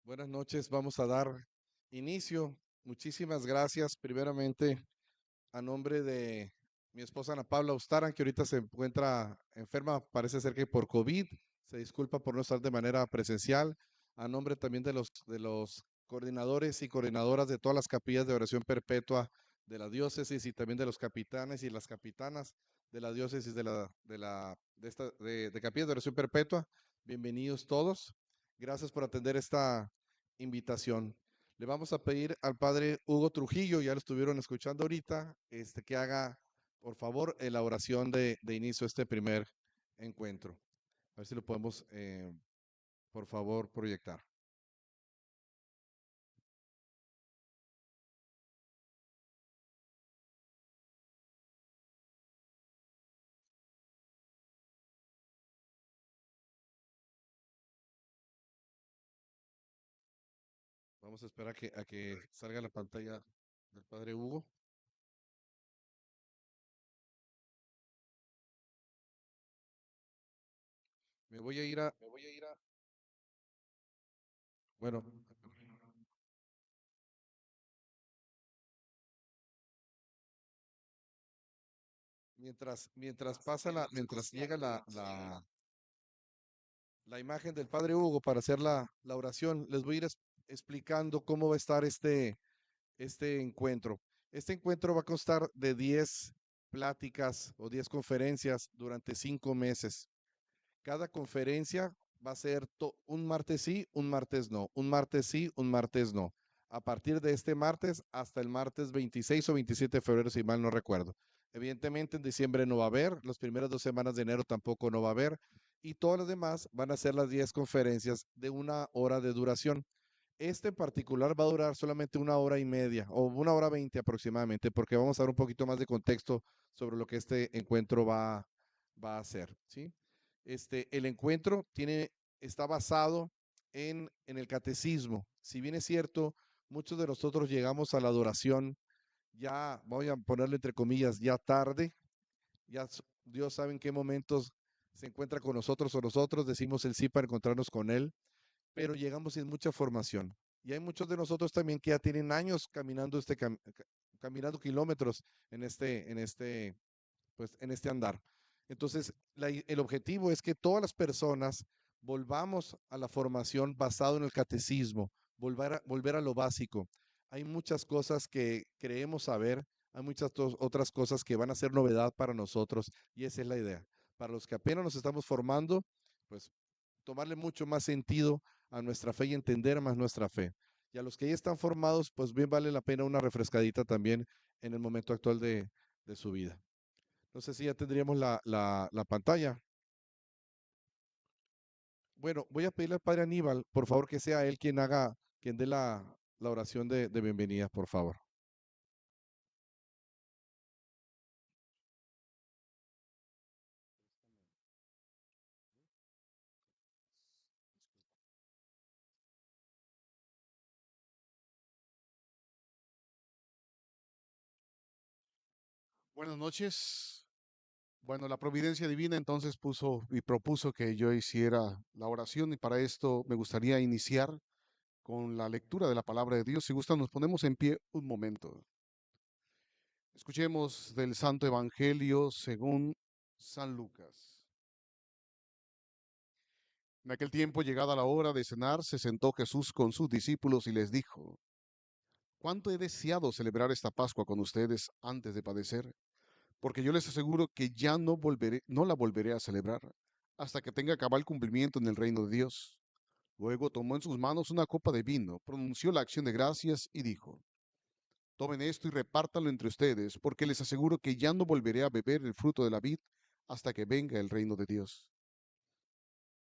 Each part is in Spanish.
Buenas noches, vamos a dar inicio. Muchísimas gracias, primeramente, a nombre de mi esposa Ana Paula Ustaran, que ahorita se encuentra enferma, parece ser que por COVID. Se disculpa por no estar de manera presencial. A nombre también de los coordinadores y coordinadoras de todas las capillas de oración perpetua de la diócesis y también de los capitanes y las capitanas de la diócesis de capillas de oración perpetua. Bienvenidos todos. Gracias por atender esta invitación. Le vamos a pedir al padre Hugo Trujillo, ya lo estuvieron escuchando ahorita, que haga, por favor, la oración de inicio a este primer encuentro. A ver si lo podemos, por favor, proyectar. Vamos a esperar a que salga la pantalla del padre Hugo. Bueno, mientras llega la imagen del padre Hugo para hacer la oración, les voy a ir explicando cómo va a estar este encuentro. Este encuentro va a constar de 10 pláticas o 10 conferencias durante 5 meses. Cada conferencia va a ser un martes sí, un martes no, un martes sí, un martes no. A partir de este martes hasta el martes 26 o 27 de febrero, si mal no recuerdo. Evidentemente en diciembre no va a haber, las primeras 2 semanas de enero tampoco no va a haber, y todas las demás van a ser las 10 conferencias de 1 hora de duración. Este en particular va a durar solamente 1 hora y media o 1 hora 20 aproximadamente, porque vamos a dar un poquito más de contexto sobre lo que este encuentro va a hacer, ¿sí? El encuentro está basado en el catecismo. Si bien es cierto, muchos de nosotros llegamos a la adoración ya, voy a ponerle entre comillas, ya tarde, Dios sabe en qué momentos se encuentra con nosotros o nosotros decimos el sí para encontrarnos con Él, pero llegamos sin mucha formación. Y hay muchos de nosotros también que ya tienen años caminando caminando kilómetros en este andar. Entonces, el objetivo es que todas las personas volvamos a la formación basado en el catecismo, volver a lo básico. Hay muchas cosas que creemos saber, hay muchas otras cosas que van a ser novedad para nosotros y esa es la idea. Para los que apenas nos estamos formando, pues tomarle mucho más sentido a nuestra fe y entender más nuestra fe. Y a los que ya están formados, pues bien vale la pena una refrescadita también en el momento actual de su vida. No sé si ya tendríamos la pantalla. Bueno, voy a pedirle al padre Aníbal, por favor, que sea él quien dé la oración de bienvenida, por favor. Buenas noches. Bueno, la providencia divina entonces puso y propuso que yo hiciera la oración y para esto me gustaría iniciar con la lectura de la palabra de Dios. Si gustan, nos ponemos en pie un momento. Escuchemos del Santo Evangelio según San Lucas. En aquel tiempo, llegada la hora de cenar, se sentó Jesús con sus discípulos y les dijo, ¿cuánto he deseado celebrar esta Pascua con ustedes antes de padecer? Porque yo les aseguro que ya no la volveré a celebrar hasta que tenga cabal cumplimiento en el reino de Dios. Luego tomó en sus manos una copa de vino, pronunció la acción de gracias y dijo, tomen esto y repártanlo entre ustedes, porque les aseguro que ya no volveré a beber el fruto de la vid hasta que venga el reino de Dios.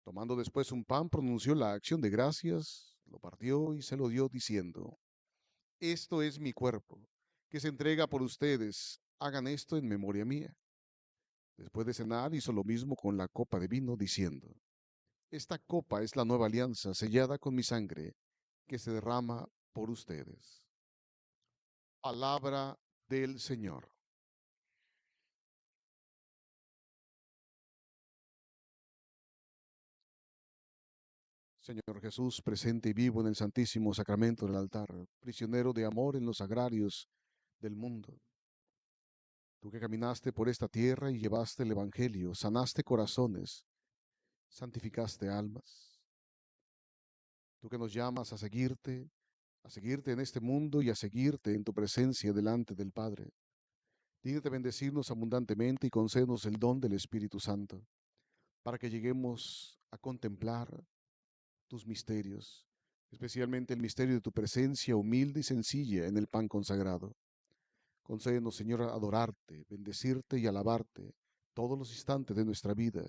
Tomando después un pan, pronunció la acción de gracias, lo partió y se lo dio diciendo, esto es mi cuerpo, que se entrega por ustedes, hagan esto en memoria mía. Después de cenar, hizo lo mismo con la copa de vino, diciendo, esta copa es la nueva alianza sellada con mi sangre, que se derrama por ustedes. Palabra del Señor. Señor Jesús, presente y vivo en el Santísimo Sacramento del altar, prisionero de amor en los agrarios del mundo. Tú que caminaste por esta tierra y llevaste el Evangelio, sanaste corazones, santificaste almas. Tú que nos llamas a seguirte en este mundo y a seguirte en tu presencia delante del Padre. Dígnate bendecirnos abundantemente y concédenos el don del Espíritu Santo, para que lleguemos a contemplar tus misterios, especialmente el misterio de tu presencia humilde y sencilla en el pan consagrado. Concédenos, Señor, adorarte, bendecirte y alabarte todos los instantes de nuestra vida,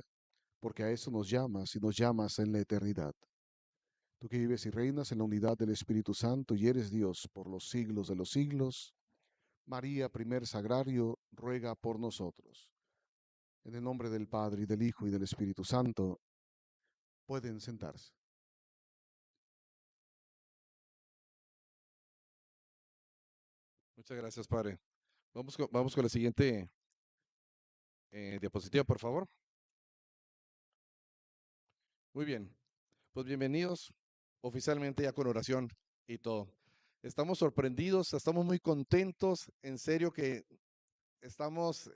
porque a eso nos llamas y nos llamas en la eternidad. Tú que vives y reinas en la unidad del Espíritu Santo y eres Dios por los siglos de los siglos, María, primer sagrario, ruega por nosotros. En el nombre del Padre, y del Hijo, y del Espíritu Santo, pueden sentarse. Muchas gracias, Padre. Vamos con la siguiente diapositiva, por favor. Muy bien. Pues bienvenidos oficialmente ya con oración y todo. Estamos sorprendidos, estamos muy contentos, en serio que estamos,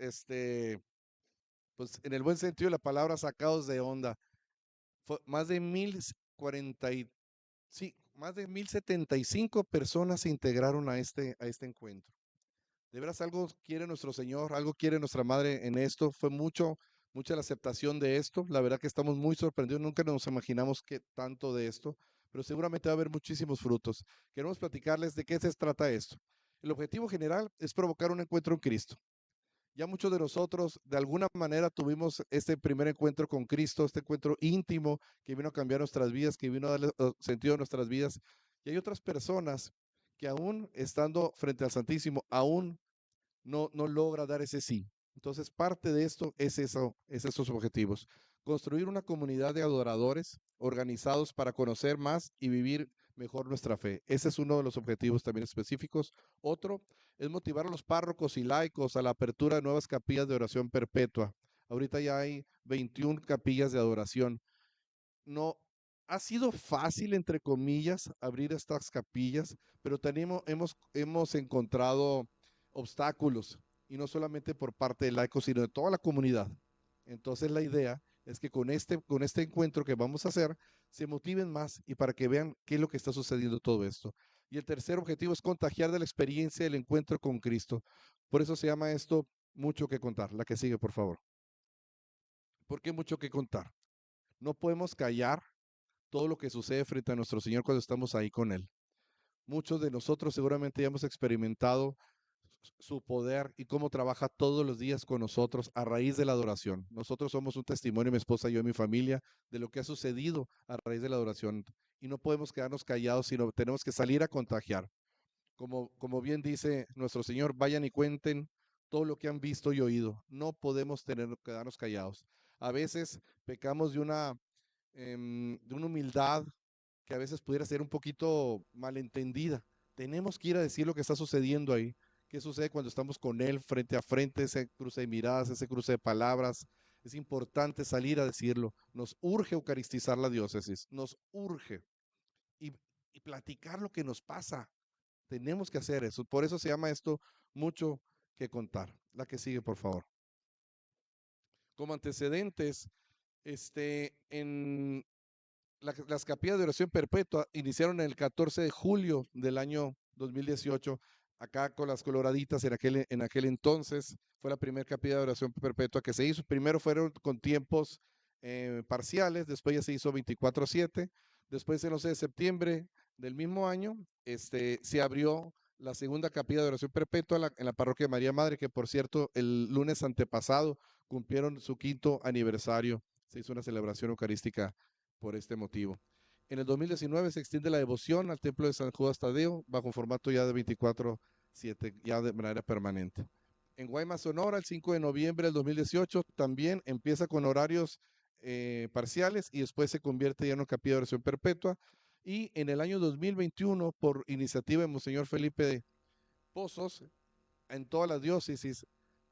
pues en el buen sentido de la palabra, sacados de onda. Más de 1040 sí, más de 1075 personas se integraron a este encuentro. De veras, algo quiere nuestro Señor, algo quiere nuestra Madre en esto. Fue mucha la aceptación de esto. La verdad que estamos muy sorprendidos. Nunca nos imaginamos que tanto de esto, pero seguramente va a haber muchísimos frutos. Queremos platicarles de qué se trata esto. El objetivo general es provocar un encuentro en Cristo. Ya muchos de nosotros, de alguna manera, tuvimos este primer encuentro con Cristo, este encuentro íntimo que vino a cambiar nuestras vidas, que vino a darle sentido a nuestras vidas. Y hay otras personas que aún estando frente al Santísimo, aún no logra dar ese sí. Entonces, parte de esto es eso, es esos objetivos. Construir una comunidad de adoradores organizados para conocer más y vivir mejor nuestra fe. Ese es uno de los objetivos también específicos. Otro es motivar a los párrocos y laicos a la apertura de nuevas capillas de oración perpetua. Ahorita ya hay 21 capillas de adoración. No ha sido fácil, entre comillas, abrir estas capillas, pero hemos encontrado obstáculos, y no solamente por parte del laico, sino de toda la comunidad. Entonces la idea es que con este encuentro que vamos a hacer, se motiven más y para que vean qué es lo que está sucediendo todo esto. Y el tercer objetivo es contagiar de la experiencia del encuentro con Cristo. Por eso se llama esto mucho que contar. La que sigue, por favor. ¿Por qué mucho que contar? No podemos callar todo lo que sucede frente a nuestro Señor cuando estamos ahí con Él. Muchos de nosotros seguramente ya hemos experimentado su poder y cómo trabaja todos los días con nosotros a raíz de la adoración. Nosotros somos un testimonio, mi esposa, yo y mi familia, de lo que ha sucedido a raíz de la adoración. Y no podemos quedarnos callados, sino tenemos que salir a contagiar. Como bien dice nuestro Señor, vayan y cuenten todo lo que han visto y oído. No podemos quedarnos callados. A veces pecamos de una humildad que a veces pudiera ser un poquito malentendida. Tenemos que ir a decir lo que está sucediendo ahí. ¿Qué sucede cuando estamos con Él frente a frente? Ese cruce de miradas, ese cruce de palabras. Es importante salir a decirlo. Nos urge eucaristizar la diócesis. Nos urge. Y, y platicar lo que nos pasa. Tenemos que hacer eso. Por eso se llama esto mucho que contar. La que sigue, por favor. Como antecedentes, en las capillas de oración perpetua iniciaron el 14 de julio del año 2018, acá con las coloraditas en aquel entonces. Fue la primera capilla de oración perpetua que se hizo. Primero fueron con tiempos parciales, después ya se hizo 24/7. Después, el 11 de septiembre del mismo año, se abrió la segunda capilla de oración perpetua en la parroquia de María Madre, que por cierto, el lunes antepasado cumplieron su 5º aniversario. Se hizo una celebración eucarística por este motivo. En el 2019 se extiende la devoción al templo de San Judas Tadeo bajo formato ya de 24/7, ya de manera permanente. En Guaymas, Sonora, el 5 de noviembre del 2018, también empieza con horarios parciales y después se convierte ya en una capilla de oración perpetua. Y en el año 2021, por iniciativa de Monseñor Felipe Pozos, en todas las diócesis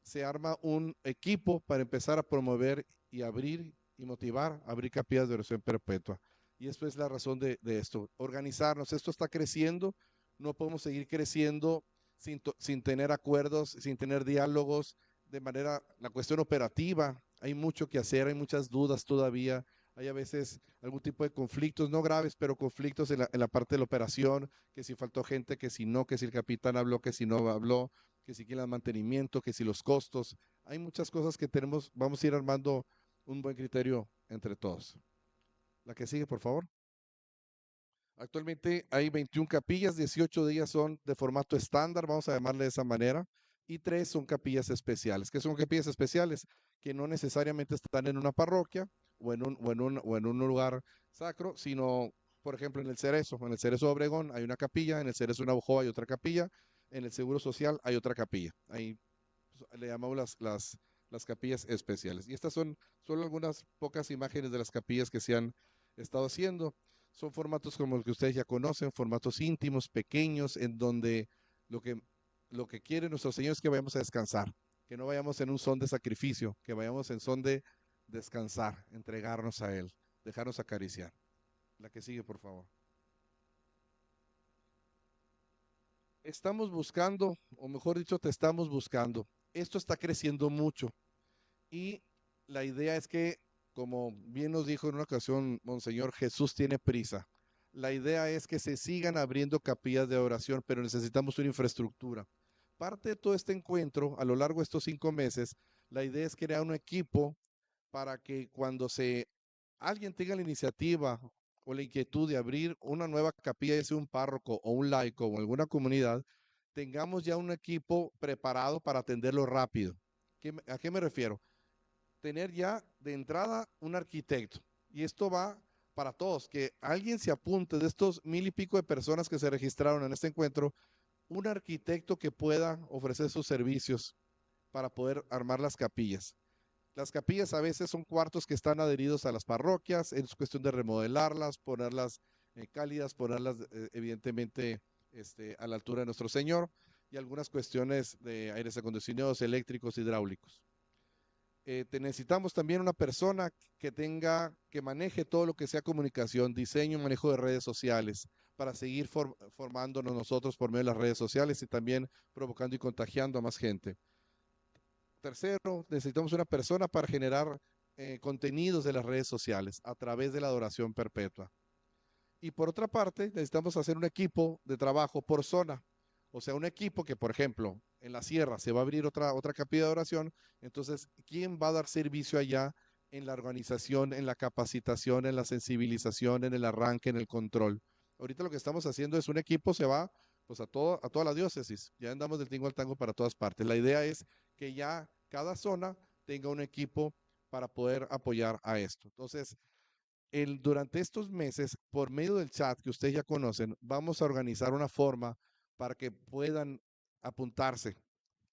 se arma un equipo para empezar a promover y abrir y motivar a abrir capillas de oración perpetua. Y esto es la razón de esto, organizarnos. Esto está creciendo, no podemos seguir creciendo sin tener acuerdos, sin tener diálogos, de manera, la cuestión operativa, hay mucho que hacer, hay muchas dudas todavía, hay a veces algún tipo de conflictos, no graves, pero conflictos en la parte de la operación, que si faltó gente, que si no, que si el capitán habló, que si no habló, que si quiere el mantenimiento, que si los costos. Hay muchas cosas que tenemos, vamos a ir armando un buen criterio entre todos. La que sigue, por favor. Actualmente hay 21 capillas, 18 de ellas son de formato estándar, vamos a llamarle de esa manera, y 3 son capillas especiales. ¿Qué son capillas especiales? Que no necesariamente están en una parroquia o en un lugar sacro, sino, por ejemplo, en el Cerezo de Obregón hay una capilla, en el Cerezo de Navajo hay otra capilla, en el Seguro Social hay otra capilla. Ahí pues, le llamamos las capillas especiales. Y estas son solo algunas pocas imágenes de las capillas que se han estado haciendo. Son formatos como los que ustedes ya conocen, formatos íntimos, pequeños, en donde lo que, lo que quiere nuestro Señor es que vayamos a descansar, que no vayamos en un son de sacrificio, que vayamos en son de descansar, entregarnos a Él, dejarnos acariciar. La que sigue, por favor. Estamos buscando, o mejor dicho, te estamos buscando. Esto está creciendo mucho y la idea es que, como bien nos dijo en una ocasión Monseñor, Jesús tiene prisa. La idea es que se sigan abriendo capillas de oración, pero necesitamos una infraestructura. Parte de todo este encuentro, a lo largo de estos 5 meses, la idea es crear un equipo para que cuando alguien tenga la iniciativa o la inquietud de abrir una nueva capilla, ya sea un párroco o un laico o alguna comunidad, tengamos ya un equipo preparado para atenderlo rápido. ¿A qué me refiero? Tener ya de entrada un arquitecto. Y esto va para todos, que alguien se apunte de estos 1,000 y pico de personas que se registraron en este encuentro, un arquitecto que pueda ofrecer sus servicios para poder armar las capillas. Las capillas a veces son cuartos que están adheridos a las parroquias, es cuestión de remodelarlas, ponerlas cálidas, ponerlas evidentemente a la altura de nuestro Señor y algunas cuestiones de aires acondicionados, eléctricos, hidráulicos. Necesitamos también una persona que maneje todo lo que sea comunicación, diseño, manejo de redes sociales, para seguir formándonos nosotros por medio de las redes sociales y también provocando y contagiando a más gente. Tercero, necesitamos una persona para generar contenidos de las redes sociales a través de la adoración perpetua. Y por otra parte, necesitamos hacer un equipo de trabajo por zona. O sea, un equipo que, por ejemplo, en la sierra se va a abrir otra capilla de oración. Entonces, ¿quién va a dar servicio allá en la organización, en la capacitación, en la sensibilización, en el arranque, en el control? Ahorita lo que estamos haciendo es un equipo se va pues a toda la diócesis. Ya andamos del tingo al tango para todas partes. La idea es que ya cada zona tenga un equipo para poder apoyar a esto. Entonces, durante estos meses, por medio del chat que ustedes ya conocen, vamos a organizar una forma para que puedan apuntarse.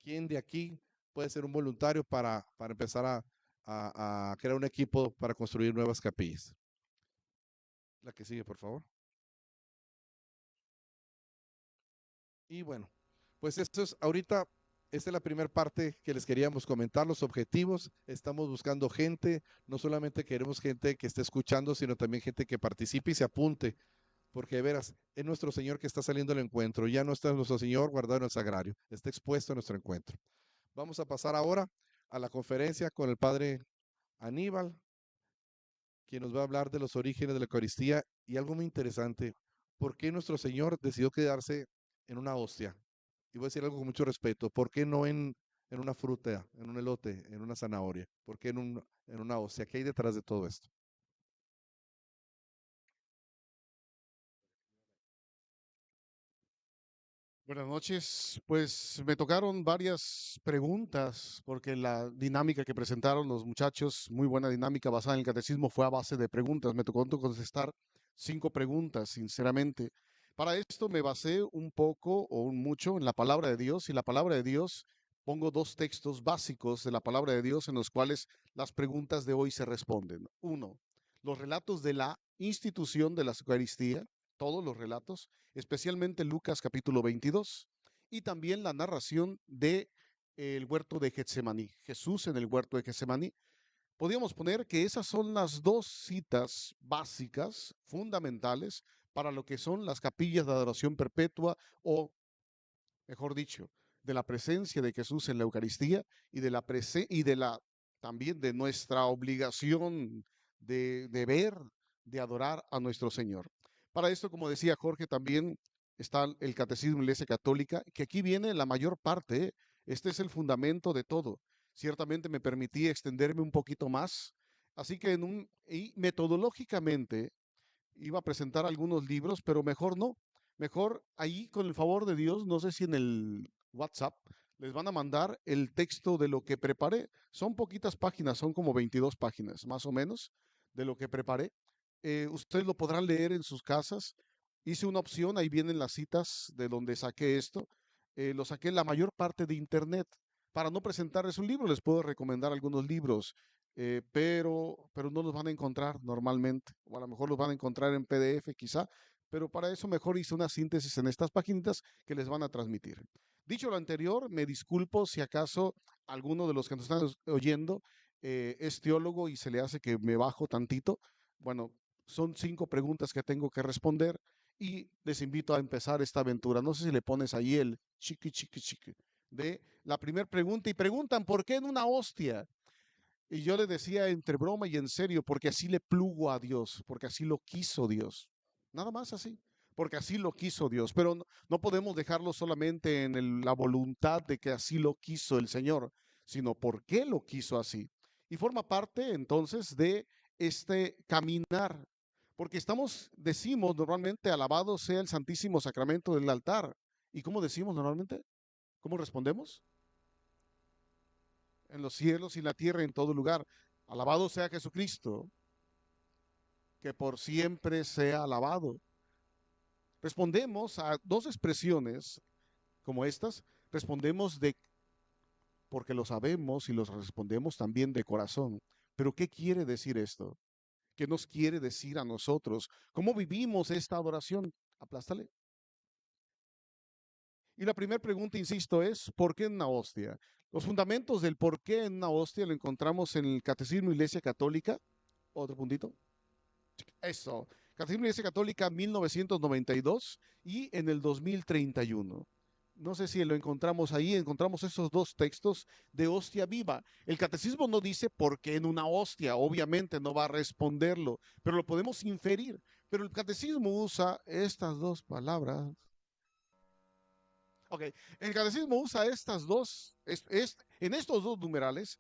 ¿Quién de aquí puede ser un voluntario para empezar a crear un equipo para construir nuevas capillas? La que sigue, por favor. Y bueno, pues esto es ahorita, esta es la primera parte que les queríamos comentar, los objetivos. Estamos buscando gente, no solamente queremos gente que esté escuchando, sino también gente que participe y se apunte, porque verás, es nuestro Señor que está saliendo al encuentro, ya no está nuestro Señor guardado en el sagrario, está expuesto a nuestro encuentro. Vamos a pasar ahora a la conferencia con el Padre Aníbal, quien nos va a hablar de los orígenes de la Eucaristía y algo muy interesante, ¿por qué nuestro Señor decidió quedarse en una hostia? Y voy a decir algo con mucho respeto, ¿por qué no en una fruta, en un elote, en una zanahoria? ¿Por qué en una hostia? ¿Qué hay detrás de todo esto? Buenas noches. Pues me tocaron varias preguntas porque la dinámica que presentaron los muchachos, muy buena dinámica basada en el catecismo, fue a base de preguntas. Me tocó contestar 5 preguntas, sinceramente. Para esto me basé un poco o un mucho en la palabra de Dios y la palabra de Dios. Pongo 2 textos básicos de la palabra de Dios en los cuales las preguntas de hoy se responden. Uno, los relatos de la institución de la Eucaristía, todos los relatos, especialmente Lucas capítulo 22, y también la narración de el huerto de Getsemaní, Jesús en el huerto de Getsemaní, podríamos poner que esas son las dos citas básicas, fundamentales, para lo que son las capillas de adoración perpetua o, mejor dicho, de la presencia de Jesús en la Eucaristía y de la también de nuestra obligación de ver, de adorar a nuestro Señor. Para esto, como decía Jorge, también está el Catecismo de la Iglesia Católica, que aquí viene la mayor parte. Este es el fundamento de todo. Ciertamente me permití extenderme un poquito más, así que y metodológicamente iba a presentar algunos libros, pero mejor no. Mejor ahí, con el favor de Dios, no sé si en el WhatsApp les van a mandar el texto de lo que preparé. Son poquitas páginas, son como 22 páginas, más o menos, de lo que preparé. Ustedes lo podrán leer en sus casas. Hice una opción, ahí vienen las citas de donde saqué esto. Lo saqué la mayor parte de internet. Para no presentarles un libro, les puedo recomendar algunos libros, pero no los van a encontrar normalmente, o a lo mejor los van a encontrar en PDF quizá, pero para eso mejor hice una síntesis en estas páginas que les van a transmitir. Dicho lo anterior, me disculpo si acaso alguno de los que nos están oyendo es teólogo y se le hace que me bajo tantito. Bueno, son 5 preguntas que tengo que responder y les invito a empezar esta aventura. No sé si le pones ahí el chiqui, chiqui, chiqui de la primera pregunta y preguntan, ¿por qué en una hostia? Y yo le decía entre broma y en serio, porque así le plugo a Dios, porque así lo quiso Dios. Nada más así, porque así lo quiso Dios. Pero no podemos dejarlo solamente en la voluntad de que así lo quiso el Señor, sino por qué lo quiso así. Y forma parte entonces de este caminar, porque decimos normalmente, alabado sea el Santísimo Sacramento del altar. ¿Y cómo decimos normalmente? ¿Cómo respondemos? En los cielos y la tierra, en todo lugar. Alabado sea Jesucristo, que por siempre sea alabado. Respondemos a dos expresiones como estas, respondemos de porque lo sabemos y los respondemos también de corazón. Pero ¿qué quiere decir esto? ¿Qué nos quiere decir a nosotros? ¿Cómo vivimos esta adoración? Aplástale. Y la primera pregunta, insisto, es ¿por qué en una hostia? Los fundamentos del por qué en una hostia lo encontramos en el Catecismo de la Iglesia Católica. Otro puntito. Eso. Catecismo de la Iglesia Católica 1992 y en el 2031. No sé si lo encontramos ahí, encontramos esos dos textos de hostia viva. El catecismo no dice por qué en una hostia, obviamente no va a responderlo, pero lo podemos inferir. Pero el catecismo usa estas dos palabras. Ok, el catecismo usa estas dos, en estos dos numerales,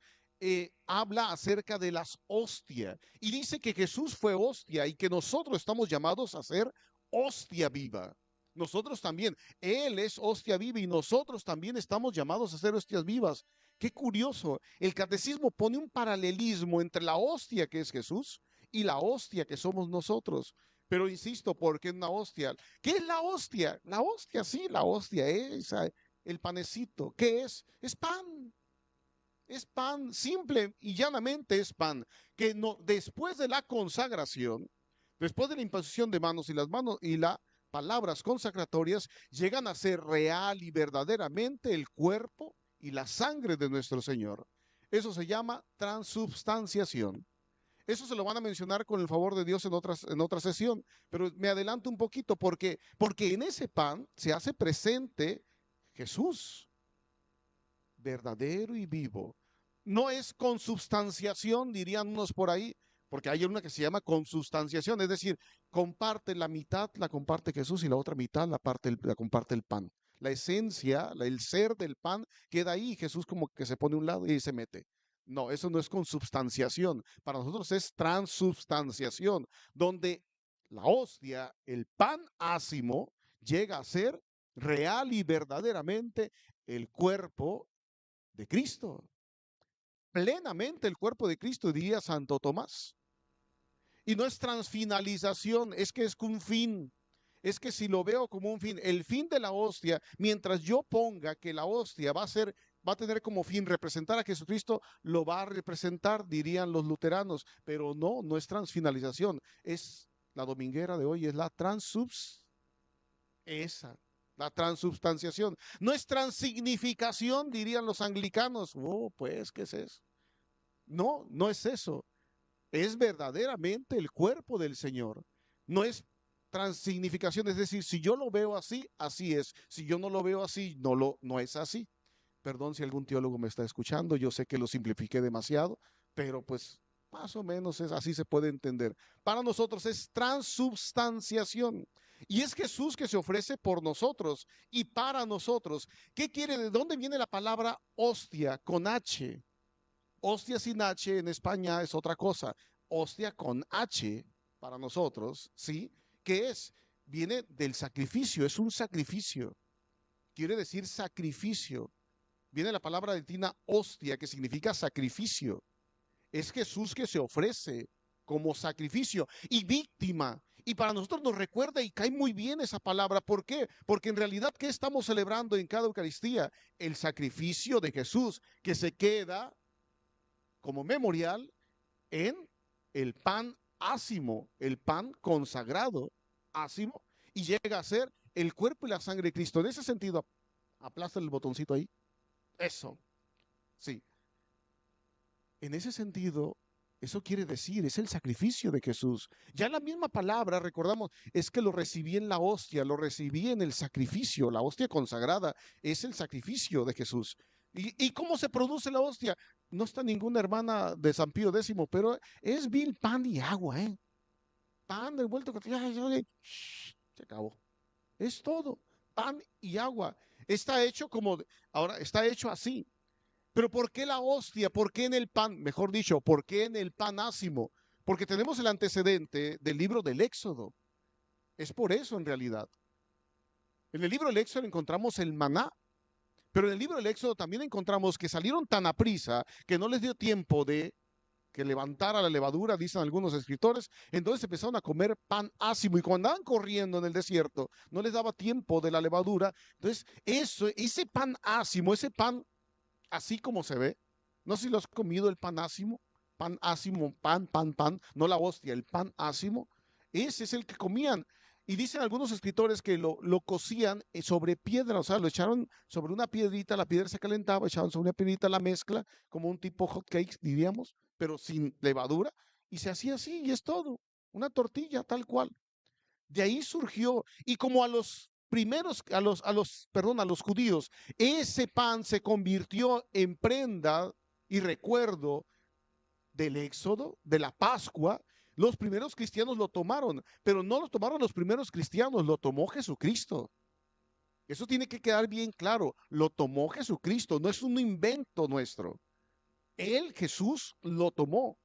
habla acerca de las hostias y dice que Jesús fue hostia y que nosotros estamos llamados a ser hostia viva. Nosotros también, Él es hostia viva y nosotros también estamos llamados a ser hostias vivas. Qué curioso, el catecismo pone un paralelismo entre la hostia que es Jesús y la hostia que somos nosotros. Pero insisto, ¿por qué una hostia? ¿Qué es la hostia? La hostia, sí, la hostia es el panecito. ¿Qué es? Es pan. Es pan, simple y llanamente es pan. Que no, después de la consagración, después de la imposición de manos y las manos y las palabras consacratorias, llegan a ser real y verdaderamente el cuerpo y la sangre de nuestro Señor. Eso se llama transubstanciación. Eso se lo van a mencionar con el favor de Dios en otra sesión, pero me adelanto un poquito porque en ese pan se hace presente Jesús, verdadero y vivo. No es consubstanciación, dirían unos por ahí, porque hay una que se llama consubstanciación, es decir, comparte la mitad, la comparte Jesús y la otra mitad la comparte el pan. La esencia, el ser del pan queda ahí, Jesús como que se pone a un lado y se mete. No, eso no es consubstanciación. Para nosotros es transubstanciación, donde la hostia, el pan ácimo, llega a ser real y verdaderamente el cuerpo de Cristo. Plenamente el cuerpo de Cristo, diría Santo Tomás. Y no es transfinalización, es que es un fin. Es que si lo veo como un fin, el fin de la hostia, mientras yo ponga que la hostia va a tener como fin representar a Jesucristo, lo va a representar, dirían los luteranos, pero no es transfinalización, es la dominguera de hoy, es la la transubstanciación. No es transignificación, dirían los anglicanos. Oh, pues, ¿qué es eso? No, no es eso. Es verdaderamente el cuerpo del Señor. No es transignificación, es decir, si yo lo veo así, así es. Si yo no lo veo así, no es así. Perdón si algún teólogo me está escuchando, yo sé que lo simplifiqué demasiado, pero pues más o menos es así se puede entender. Para nosotros es transubstanciación. Y es Jesús que se ofrece por nosotros y para nosotros. ¿Qué quiere? ¿De dónde viene la palabra hostia con H? Hostia sin H en España es otra cosa. Hostia con H para nosotros, ¿sí? ¿Qué es? Viene del sacrificio, es un sacrificio. Quiere decir sacrificio. Viene la palabra latina hostia, que significa sacrificio. Es Jesús que se ofrece como sacrificio y víctima. Y para nosotros nos recuerda y cae muy bien esa palabra. ¿Por qué? Porque en realidad, ¿qué estamos celebrando en cada Eucaristía? El sacrificio de Jesús, que se queda como memorial en el pan ácimo, el pan consagrado, ácimo, y llega a ser el cuerpo y la sangre de Cristo. En ese sentido, aplasta el botoncito ahí. Eso, sí. En ese sentido, eso quiere decir, es el sacrificio de Jesús. Ya la misma palabra, recordamos, es que lo recibí en la hostia, lo recibí en el sacrificio. La hostia consagrada es el sacrificio de Jesús. ¿Y cómo se produce la hostia? No está ninguna hermana de San Pío X, pero es vil pan y agua, ¿eh? Pan revuelto con... Se acabó. Es todo. Pan y agua. Está hecho como... Ahora, está hecho así. Pero ¿por qué la hostia? ¿Por qué en el pan? Mejor dicho, ¿por qué en el pan ácimo? Porque tenemos el antecedente del libro del Éxodo. Es por eso en realidad. En el libro del Éxodo encontramos el maná, pero en el libro del Éxodo también encontramos que salieron tan a prisa que no les dio tiempo de que levantara la levadura, dicen algunos escritores. Entonces empezaron a comer pan ácimo y cuando andaban corriendo en el desierto no les daba tiempo de la levadura. Entonces ese pan ácimo, ese pan así como se ve. No sé si lo has comido el pan ácimo, pan, no la hostia, el pan ácimo. Ese es el que comían. Y dicen algunos escritores que lo cocían sobre piedra, o sea, lo echaron sobre una piedrita, la piedra se calentaba, echaban sobre una piedrita la mezcla, como un tipo hot cakes, diríamos, pero sin levadura, y se hacía así, y es todo, una tortilla tal cual. De ahí surgió, y como a los primeros, perdón, a los judíos, ese pan se convirtió en prenda y recuerdo del Éxodo, de la Pascua. Los primeros cristianos lo tomaron, pero no lo tomaron los primeros cristianos, lo tomó Jesucristo. Eso tiene que quedar bien claro, lo tomó Jesucristo, no es un invento nuestro. Él, Jesús, lo tomó.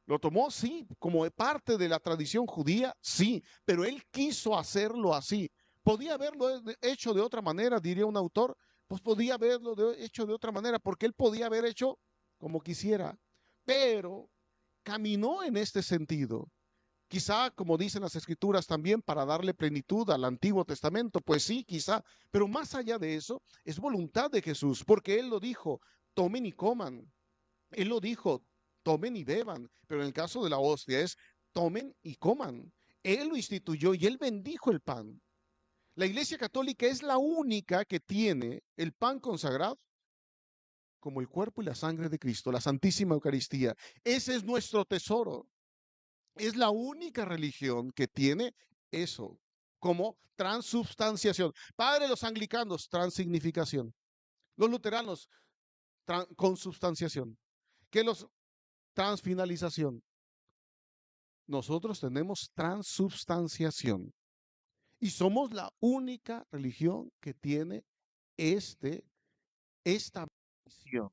Lo tomó, sí, como parte de la tradición judía, sí, pero él quiso hacerlo así. Podía haberlo hecho de otra manera, diría un autor, pues podía haberlo hecho de otra manera, porque él podía haber hecho como quisiera, pero caminó en este sentido. Quizá, como dicen las escrituras también, para darle plenitud al Antiguo Testamento, pues sí, quizá, pero más allá de eso, es voluntad de Jesús, porque él lo dijo, tomen y coman. Él lo dijo, tomen y beban, pero en el caso de la hostia es, tomen y coman. Él lo instituyó y él bendijo el pan. La Iglesia Católica es la única que tiene el pan consagrado como el cuerpo y la sangre de Cristo, la Santísima Eucaristía. Ese es nuestro tesoro. Es la única religión que tiene eso como transubstanciación. Padre, los anglicanos, transignificación. Los luteranos, consubstanciación. Que los transfinalización. Nosotros tenemos transubstanciación y somos la única religión que tiene esta visión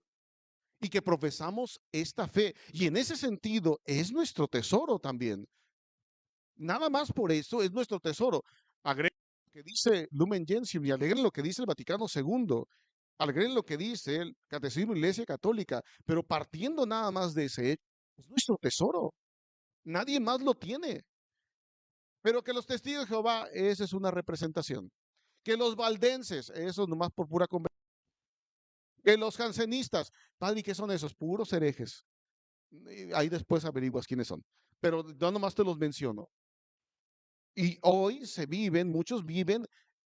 y que profesamos esta fe. Y en ese sentido es nuestro tesoro también. Nada más por eso es nuestro tesoro. Agreguen lo que dice Lumen Gentium y agreguen lo que dice el Vaticano II. Agreguen lo que dice el Catecismo de la Iglesia Católica. Pero partiendo nada más de ese hecho, es nuestro tesoro. Nadie más lo tiene. Pero que los testigos de Jehová, esa es una representación. Que los valdenses, eso nomás por pura conversación. Que los jansenistas, padre, ¿y qué son esos? Puros herejes. Ahí después averiguas quiénes son. Pero yo nomás te los menciono. Y hoy se viven, muchos viven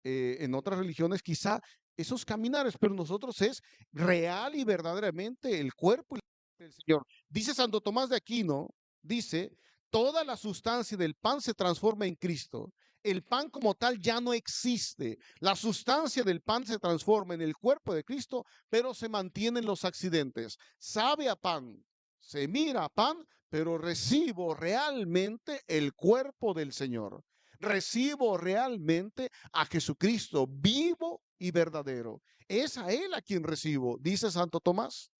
en otras religiones quizá esos caminares, pero nosotros es real y verdaderamente el cuerpo y del Señor. Dice Santo Tomás de Aquino, dice, toda la sustancia del pan se transforma en Cristo. El pan como tal ya no existe. La sustancia del pan se transforma en el cuerpo de Cristo, pero se mantienen los accidentes. Sabe a pan, se mira a pan, pero recibo realmente el cuerpo del Señor. Recibo realmente a Jesucristo vivo y verdadero. Es a Él a quien recibo, dice Santo Tomás.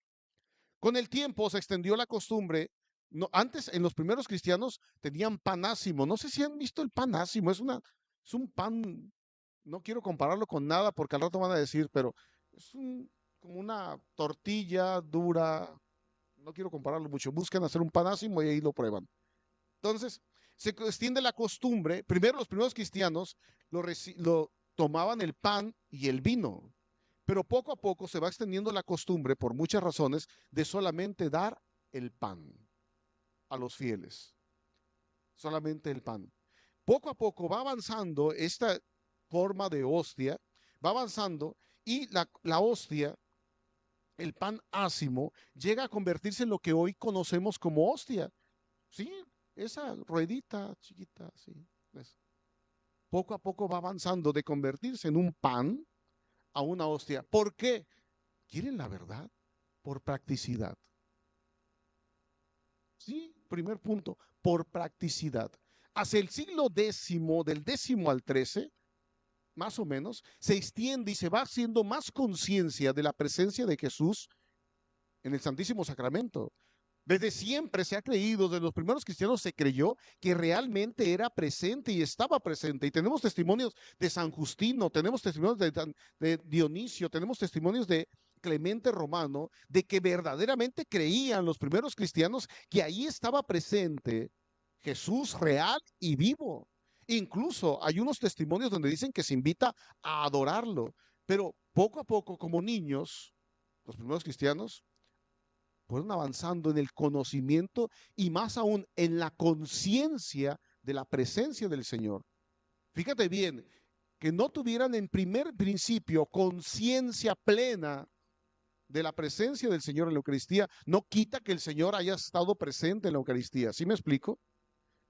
Con el tiempo se extendió la costumbre. No, antes, en los primeros cristianos, tenían panásimo. No sé si han visto el panásimo. Es un pan, no quiero compararlo con nada porque al rato van a decir, pero es como una tortilla dura. No quiero compararlo mucho. Busquen hacer un panásimo y ahí lo prueban. Entonces, se extiende la costumbre. Primero, los primeros cristianos lo tomaban el pan y el vino, pero poco a poco se va extendiendo la costumbre, por muchas razones, de solamente dar el pan a los fieles. Solamente el pan. Poco a poco va avanzando esta forma de hostia, va avanzando y la hostia, el pan ácimo, llega a convertirse en lo que hoy conocemos como hostia. Sí, esa ruedita chiquita, sí. Poco a poco va avanzando de convertirse en un pan a una hostia. ¿Por qué? ¿Quieren la verdad? Por practicidad. Sí, primer punto, por practicidad. Hacia el siglo décimo, del décimo al 13, más o menos, se extiende y se va haciendo más conciencia de la presencia de Jesús en el Santísimo Sacramento. Desde siempre se ha creído, desde los primeros cristianos se creyó que realmente era presente y estaba presente. Y tenemos testimonios de San Justino, tenemos testimonios de Dionisio, tenemos testimonios de Clemente Romano, de que verdaderamente creían los primeros cristianos que ahí estaba presente Jesús real y vivo. Incluso hay unos testimonios donde dicen que se invita a adorarlo, pero poco a poco, como niños, los primeros cristianos fueron avanzando en el conocimiento y más aún en la conciencia de la presencia del Señor. Fíjate bien, que no tuvieran en primer principio conciencia plena de la presencia del Señor en la Eucaristía, no quita que el Señor haya estado presente en la Eucaristía. ¿Sí me explico?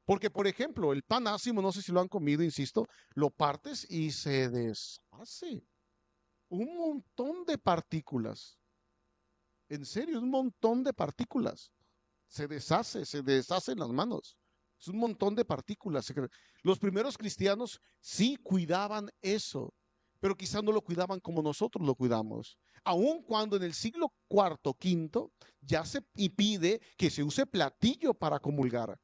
Porque, por ejemplo, el pan ácimo, no sé si lo han comido, insisto, lo partes y se deshace. Un montón de partículas. En serio, un montón de partículas. Se deshace en las manos. Es un montón de partículas. Los primeros cristianos sí cuidaban eso, pero quizás no lo cuidaban como nosotros lo cuidamos. Aun cuando en el siglo cuarto, quinto, ya se pide que se use platillo para comulgar,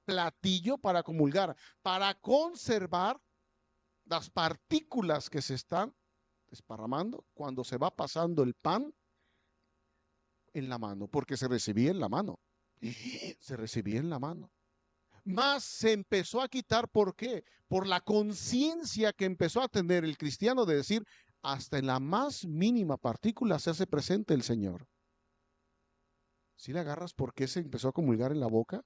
para conservar las partículas que se están desparramando cuando se va pasando el pan en la mano, porque se recibía en la mano. Se recibía en la mano. Más se empezó a quitar, ¿por qué? Por la conciencia que empezó a tener el cristiano de decir, hasta en la más mínima partícula se hace presente el Señor. ¿Sí le agarras por qué se empezó a comulgar en la boca?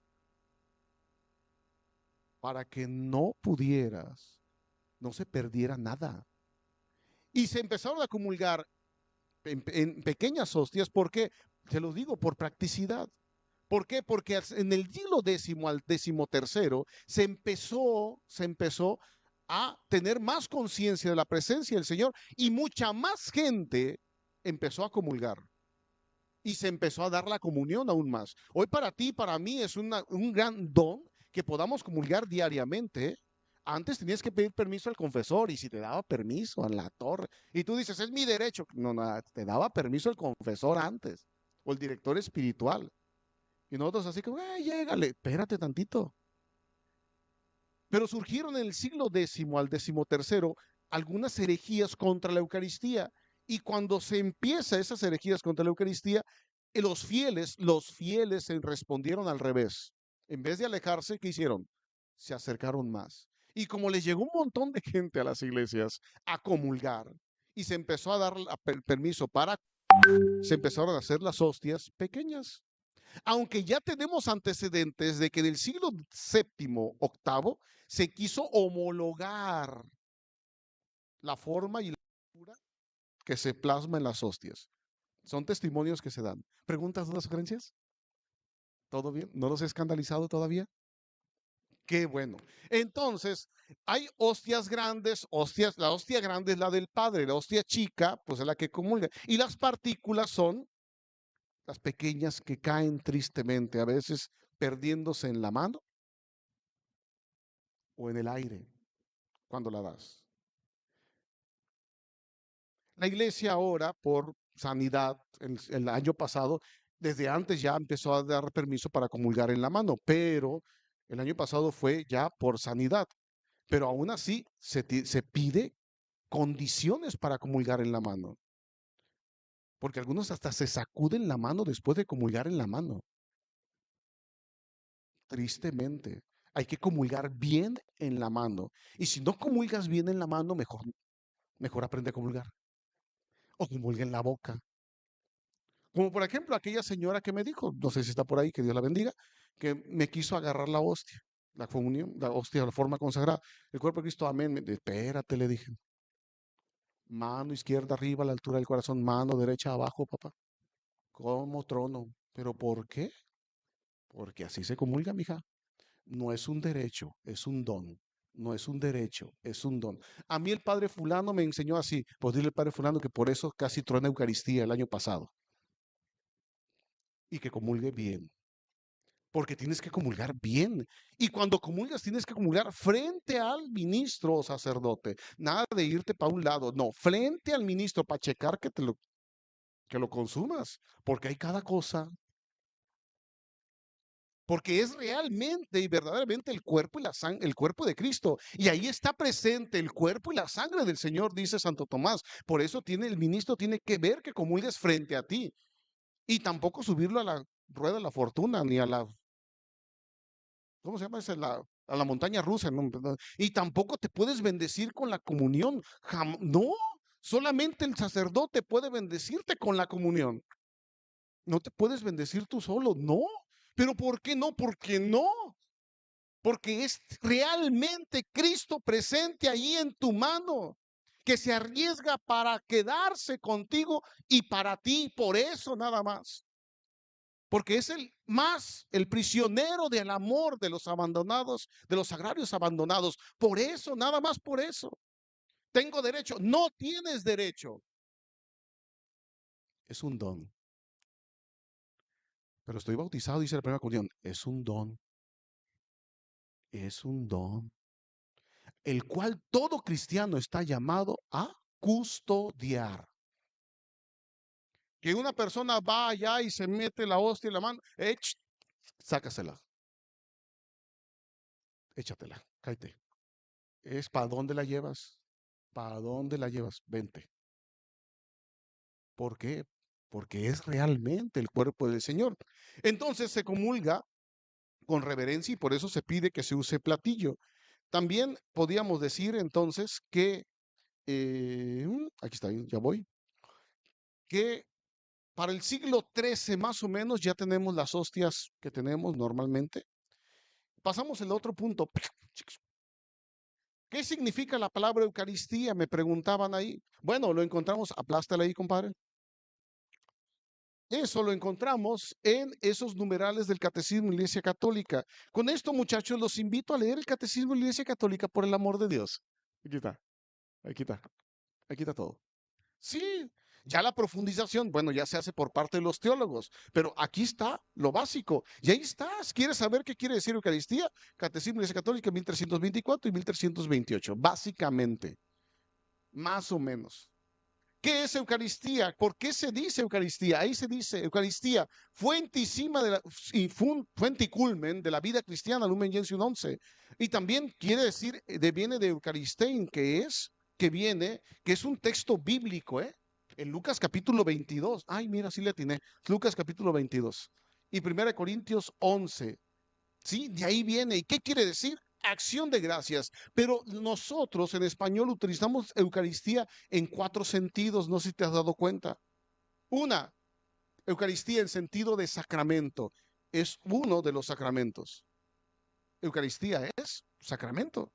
Para que no pudieras, no se perdiera nada. Y se empezaron a comulgar en pequeñas hostias, ¿por qué? Se los digo, por practicidad. ¿Por qué? Porque en el siglo décimo al decimotercero se empezó a tener más conciencia de la presencia del Señor y mucha más gente empezó a comulgar y se empezó a dar la comunión aún más. Hoy para ti, para mí es un gran don que podamos comulgar diariamente. Antes tenías que pedir permiso al confesor y si te daba permiso a la torre y tú dices, es mi derecho. No, no, te daba permiso el confesor antes o el director espiritual. Y nosotros así como, llégale, espérate tantito. Pero surgieron en el siglo décimo al decimotercero algunas herejías contra la Eucaristía. Y cuando se empieza esas herejías contra la Eucaristía, los fieles se respondieron al revés. En vez de alejarse, ¿qué hicieron? Se acercaron más. Y como les llegó un montón de gente a las iglesias a comulgar y se empezó a dar permiso para, se empezaron a hacer las hostias pequeñas, aunque ya tenemos antecedentes de que en el siglo séptimo, octavo, se quiso homologar la forma y la cultura que se plasma en las hostias. Son testimonios que se dan. ¿Preguntas, dudas, sugerencias? ¿Todo bien? ¿No los he escandalizado todavía? Qué bueno. Entonces, hay hostias grandes, hostias, la hostia grande es la del Padre, la hostia chica, pues es la que comulga. Y las partículas son las pequeñas que caen tristemente, a veces perdiéndose en la mano o en el aire cuando la das. La iglesia ahora, por sanidad, el año pasado, desde antes ya empezó a dar permiso para comulgar en la mano, pero el año pasado fue ya por sanidad. Pero aún así se pide condiciones para comulgar en la mano, porque algunos hasta se sacuden la mano después de comulgar en la mano. Tristemente, hay que comulgar bien en la mano. Y si no comulgas bien en la mano, mejor aprende a comulgar. O comulga en la boca. Como por ejemplo aquella señora que me dijo, no sé si está por ahí, que Dios la bendiga, que me quiso agarrar la hostia, la comunión, la hostia, la forma consagrada, el cuerpo de Cristo, amén. Espérate, le dije. Mano izquierda arriba a la altura del corazón, mano derecha abajo, papá. Como trono. ¿Pero por qué? Porque así se comulga, mija. No es un derecho, es un don. No es un derecho, es un don. A mí el padre fulano me enseñó así. Pues dile al padre fulano que por eso casi truena Eucaristía el año pasado. Y que comulgue bien. Porque tienes que comulgar bien. Y cuando comulgas, tienes que comulgar frente al ministro o sacerdote. Nada de irte para un lado. No, frente al ministro para checar que lo consumas. Porque hay cada cosa. Porque es realmente y verdaderamente el cuerpo y la sangre, el cuerpo de Cristo. Y ahí está presente el cuerpo y la sangre del Señor, dice Santo Tomás. Por eso el ministro tiene que ver que comulgues frente a ti. Y tampoco subirlo a la rueda de la fortuna, ni a la, ¿cómo se llama esa? A la montaña rusa, ¿no? Y tampoco te puedes bendecir con la comunión. No, solamente el sacerdote puede bendecirte con la comunión. No te puedes bendecir tú solo, no. ¿Pero por qué no? Porque no. Porque es realmente Cristo presente ahí en tu mano, que se arriesga para quedarse contigo y para ti, por eso nada más. Porque es el prisionero del amor de los abandonados, de los agrarios abandonados. Por eso, nada más por eso. Tengo derecho, no tienes derecho. Es un don. Pero estoy bautizado, dice la primera comunión. Es un don. Es un don. El cual todo cristiano está llamado a custodiar. Que una persona va allá y se mete la hostia en la mano, sácasela, échatela, cállate. ¿Es para dónde la llevas? ¿Para dónde la llevas? Vente. ¿Por qué? Porque es realmente el cuerpo del Señor. Entonces se comulga con reverencia y por eso se pide que se use platillo. También podríamos decir entonces que, aquí está, ya voy, que para el siglo XIII más o menos ya tenemos las hostias que tenemos normalmente. Pasamos al otro punto. ¿Qué significa la palabra Eucaristía? Me preguntaban ahí. Bueno, lo encontramos, aplástale ahí, compadre. Eso lo encontramos en esos numerales del Catecismo de la Iglesia Católica. Con esto, muchachos, los invito a leer el Catecismo de la Iglesia Católica por el amor de Dios. Aquí está, aquí está, aquí está todo. Sí, ya la profundización, bueno, ya se hace por parte de los teólogos, pero aquí está lo básico. Y ahí estás. ¿Quieres saber qué quiere decir Eucaristía? Catecismo de la Iglesia Católica 1324 y 1328, básicamente, más o menos. ¿Qué es Eucaristía? ¿Por qué se dice Eucaristía? Ahí se dice Eucaristía, fuentísima de la, y fuente y culmen de la vida cristiana, Lumen Gentium 11. Y también quiere decir, viene de Eucaristein, que es un texto bíblico, ¿eh? En Lucas capítulo 22. Ay, mira, sí le atiné. Lucas capítulo 22. Y 1 Corintios 11. ¿Sí? De ahí viene. ¿Y qué quiere decir? Acción de gracias. Pero nosotros en español utilizamos Eucaristía en 4 sentidos, no sé si te has dado cuenta. Una, Eucaristía en sentido de sacramento. Es uno de los sacramentos. Eucaristía es sacramento.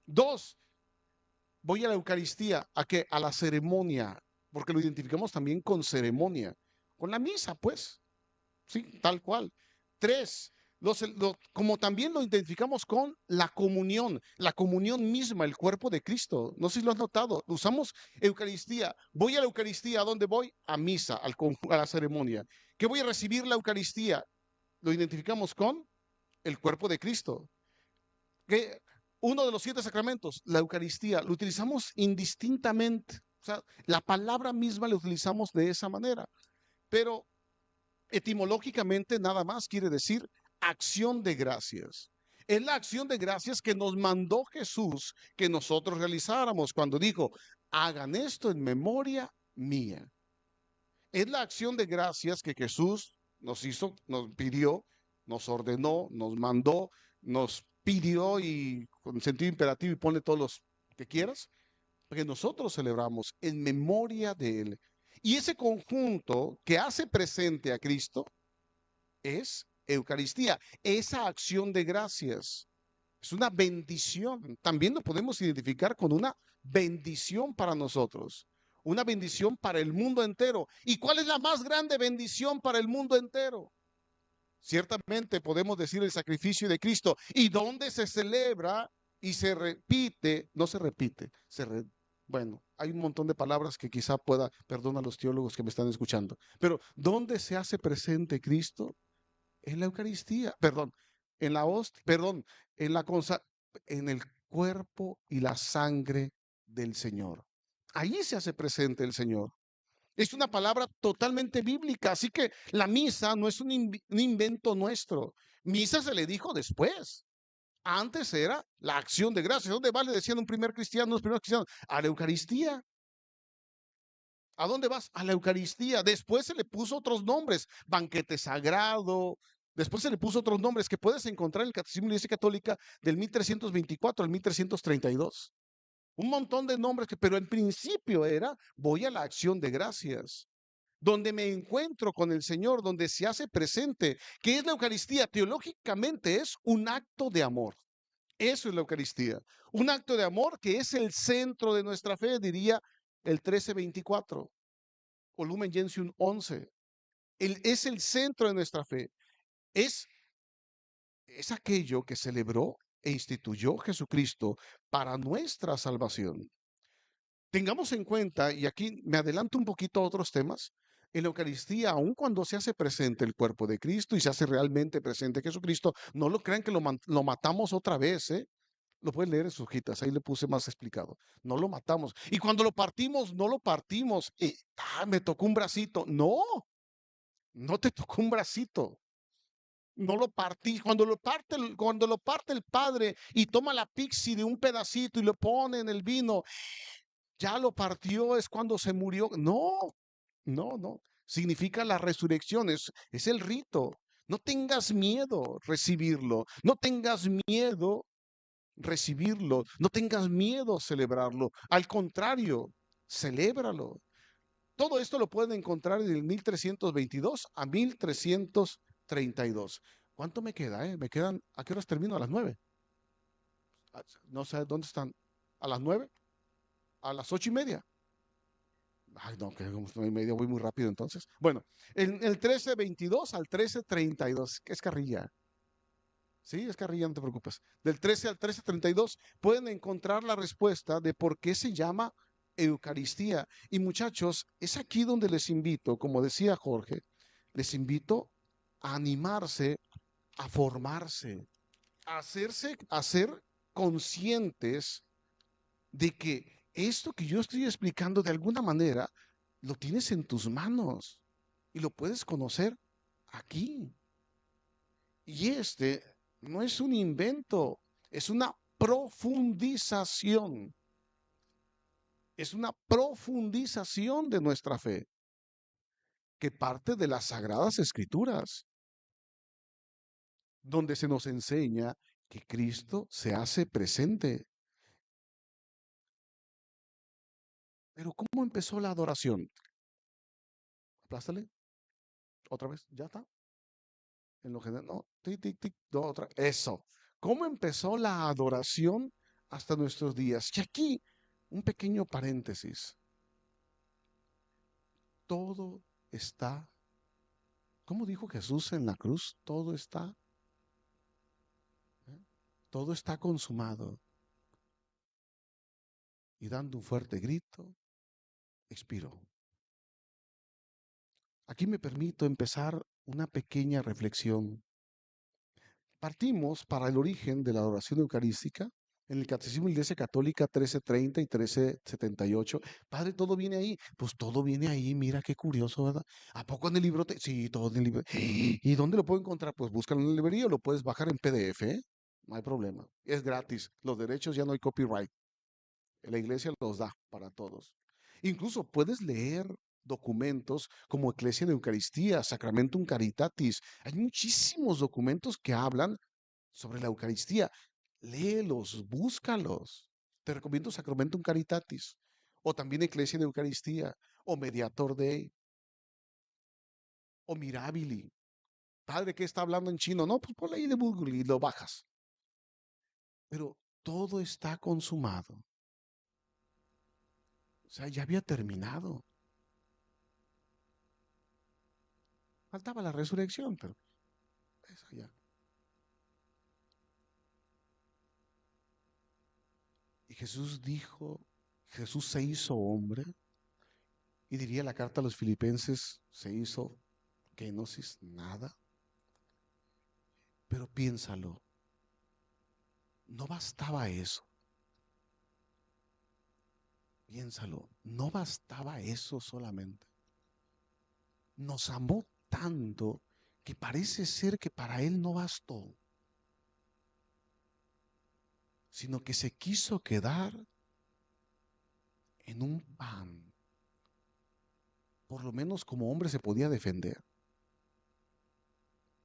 Dos, voy a la Eucaristía, ¿a qué? A la ceremonia, porque lo identificamos también con ceremonia, con la misa, pues, sí, tal cual. Tres, como también lo identificamos con la comunión misma, el cuerpo de Cristo. No sé si lo has notado, usamos Eucaristía. Voy a la Eucaristía, ¿a dónde voy? A misa, a la ceremonia. ¿Qué voy a recibir la Eucaristía? Lo identificamos con el cuerpo de Cristo. Que uno de los 7 sacramentos, la Eucaristía, lo utilizamos indistintamente. O sea, la palabra misma la utilizamos de esa manera. Pero etimológicamente nada más quiere decir acción de gracias. Es la acción de gracias que nos mandó Jesús que nosotros realizáramos cuando dijo, hagan esto en memoria mía. Es la acción de gracias que Jesús nos hizo, nos pidió, nos ordenó, nos mandó, nos pidió y con sentido imperativo y pone todos los que quieras, que nosotros celebramos en memoria de Él. Y ese conjunto que hace presente a Cristo es Eucaristía, esa acción de gracias. Es una bendición. También lo podemos identificar con una bendición para nosotros, una bendición para el mundo entero. ¿Y cuál es la más grande bendición para el mundo entero? Ciertamente podemos decir el sacrificio de Cristo. ¿Y dónde se celebra y se repite? No se repite, bueno, hay un montón de palabras que quizá pueda, perdón a los teólogos que me están escuchando, pero ¿dónde se hace presente Cristo? En la Eucaristía, perdón, en la hostia, perdón, en la en el cuerpo y la sangre del Señor. Allí se hace presente el Señor. Es una palabra totalmente bíblica, así que la misa no es un invento nuestro. Misa se le dijo después. Antes era la acción de gracias. ¿Dónde va? Le decían un primer cristiano, los primeros cristianos, a la Eucaristía. ¿A dónde vas? A la Eucaristía. Después se le puso otros nombres, banquete sagrado. Después se le puso otros nombres que puedes encontrar en el Catecismo de la Iglesia Católica del 1324 al 1332. Un montón de nombres, pero en principio era, voy a la acción de gracias, donde me encuentro con el Señor, donde se hace presente. ¿Qué es la Eucaristía? Teológicamente es un acto de amor. Eso es la Eucaristía. Un acto de amor que es el centro de nuestra fe, diría el 1324. O Lumen Gentium 11. Es el centro de nuestra fe. Es, es aquello que celebró e instituyó Jesucristo para nuestra salvación. Tengamos en cuenta, y aquí me adelanto un poquito a otros temas, en la Eucaristía, aun cuando se hace presente el cuerpo de Cristo y se hace realmente presente Jesucristo, no lo crean que lo matamos otra vez, ¿eh? Lo pueden leer en sus hojitas, ahí le puse más explicado. No lo matamos. Y cuando lo partimos, no lo partimos. Y, me tocó un bracito. No, no te tocó un bracito. No lo partí. Cuando lo parte el padre y toma la pixi de un pedacito y lo pone en el vino, ya lo partió, es cuando se murió. No, no, no. Significa la resurrección, es el rito. No tengas miedo recibirlo. No tengas miedo recibirlo. No tengas miedo celebrarlo. Al contrario, celébralo. Todo esto lo pueden encontrar en el 1322 a 1332. ¿Cuánto me queda? Me quedan, ¿a qué horas termino? A las 9. No sé dónde están. ¿A las 9? ¿A las 8:30? Ay, no, que como 9:30 voy muy rápido entonces. Bueno, en el 1322 al 1332, que es carrilla. Sí, es carrilla, no te preocupes. Del 13 al 1332 pueden encontrar la respuesta de por qué se llama Eucaristía. Y muchachos, es aquí donde les invito, como decía Jorge, les invito a animarse, a formarse, a ser conscientes de que esto que yo estoy explicando de alguna manera lo tienes en tus manos y lo puedes conocer aquí. Y este no es un invento, es una profundización. Es una profundización de nuestra fe que parte de las Sagradas Escrituras, donde se nos enseña que Cristo se hace presente. Pero ¿cómo empezó la adoración? Aplástale. Otra vez, ya está. En lo general, no, tic, tic, tic, no, otra. Eso. ¿Cómo empezó la adoración hasta nuestros días? Y aquí, un pequeño paréntesis. Todo está ¿Cómo dijo Jesús en la cruz? ¿eh? Todo está consumado. Y dando un fuerte grito, expiró. Aquí me permito empezar una pequeña reflexión. Partimos para el origen de la oración eucarística en el Catecismo de la Iglesia Católica 1330 y 1378. Padre, todo viene ahí. Pues todo viene ahí, mira qué curioso, ¿verdad? ¿A poco en el libro? Sí, todo en el libro. ¿Y dónde lo puedo encontrar? Pues búscalo en la librería o lo puedes bajar en PDF, ¿eh? No hay problema. Es gratis. Los derechos ya no hay copyright. La iglesia los da para todos. Incluso puedes leer documentos como Ecclesia de Eucaristía, Sacramentum Caritatis. Hay muchísimos documentos que hablan sobre la Eucaristía. Léelos, búscalos. Te recomiendo Sacramentum Caritatis o también Ecclesia de Eucaristía o Mediator Dei o Mirabili. Padre, ¿qué está hablando en chino? No, pues ponle ahí de Google y lo bajas. Pero todo está consumado. O sea, ya había terminado. Faltaba la resurrección, pero eso ya. Y Jesús dijo, Jesús se hizo hombre, y diría la carta a los filipenses, se hizo kenosis, nada. Pero piénsalo, no bastaba eso, piénsalo, no bastaba eso solamente. Nos amó tanto que parece ser que para él no bastó, sino que se quiso quedar en un pan. Por lo menos como hombre se podía defender.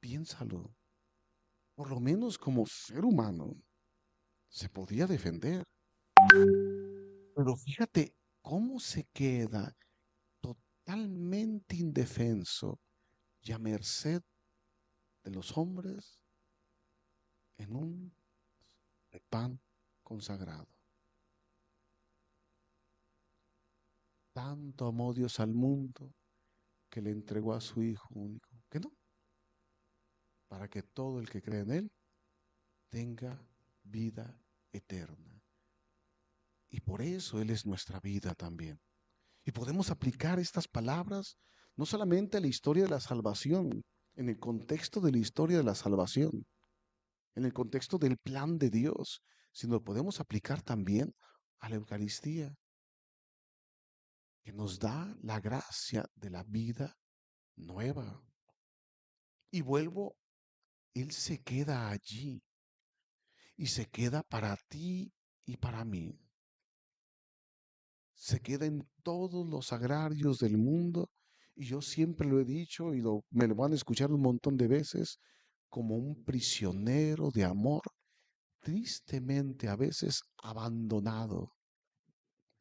Piénsalo, por lo menos como ser humano se podía defender. Pero fíjate cómo se queda totalmente indefenso y a merced de los hombres en un pan consagrado. Tanto amó Dios al mundo que le entregó a su Hijo único, que no, para que todo el que cree en Él tenga vida eterna. Y por eso Él es nuestra vida también. Y podemos aplicar estas palabras no solamente a la historia de la salvación, en el contexto de la historia de la salvación, en el contexto del plan de Dios, sino lo podemos aplicar también a la Eucaristía, que nos da la gracia de la vida nueva. Y vuelvo, Él se queda allí y se queda para ti y para mí. Se queda en todos los agrarios del mundo y yo siempre lo he dicho y me lo van a escuchar un montón de veces como un prisionero de amor, tristemente a veces abandonado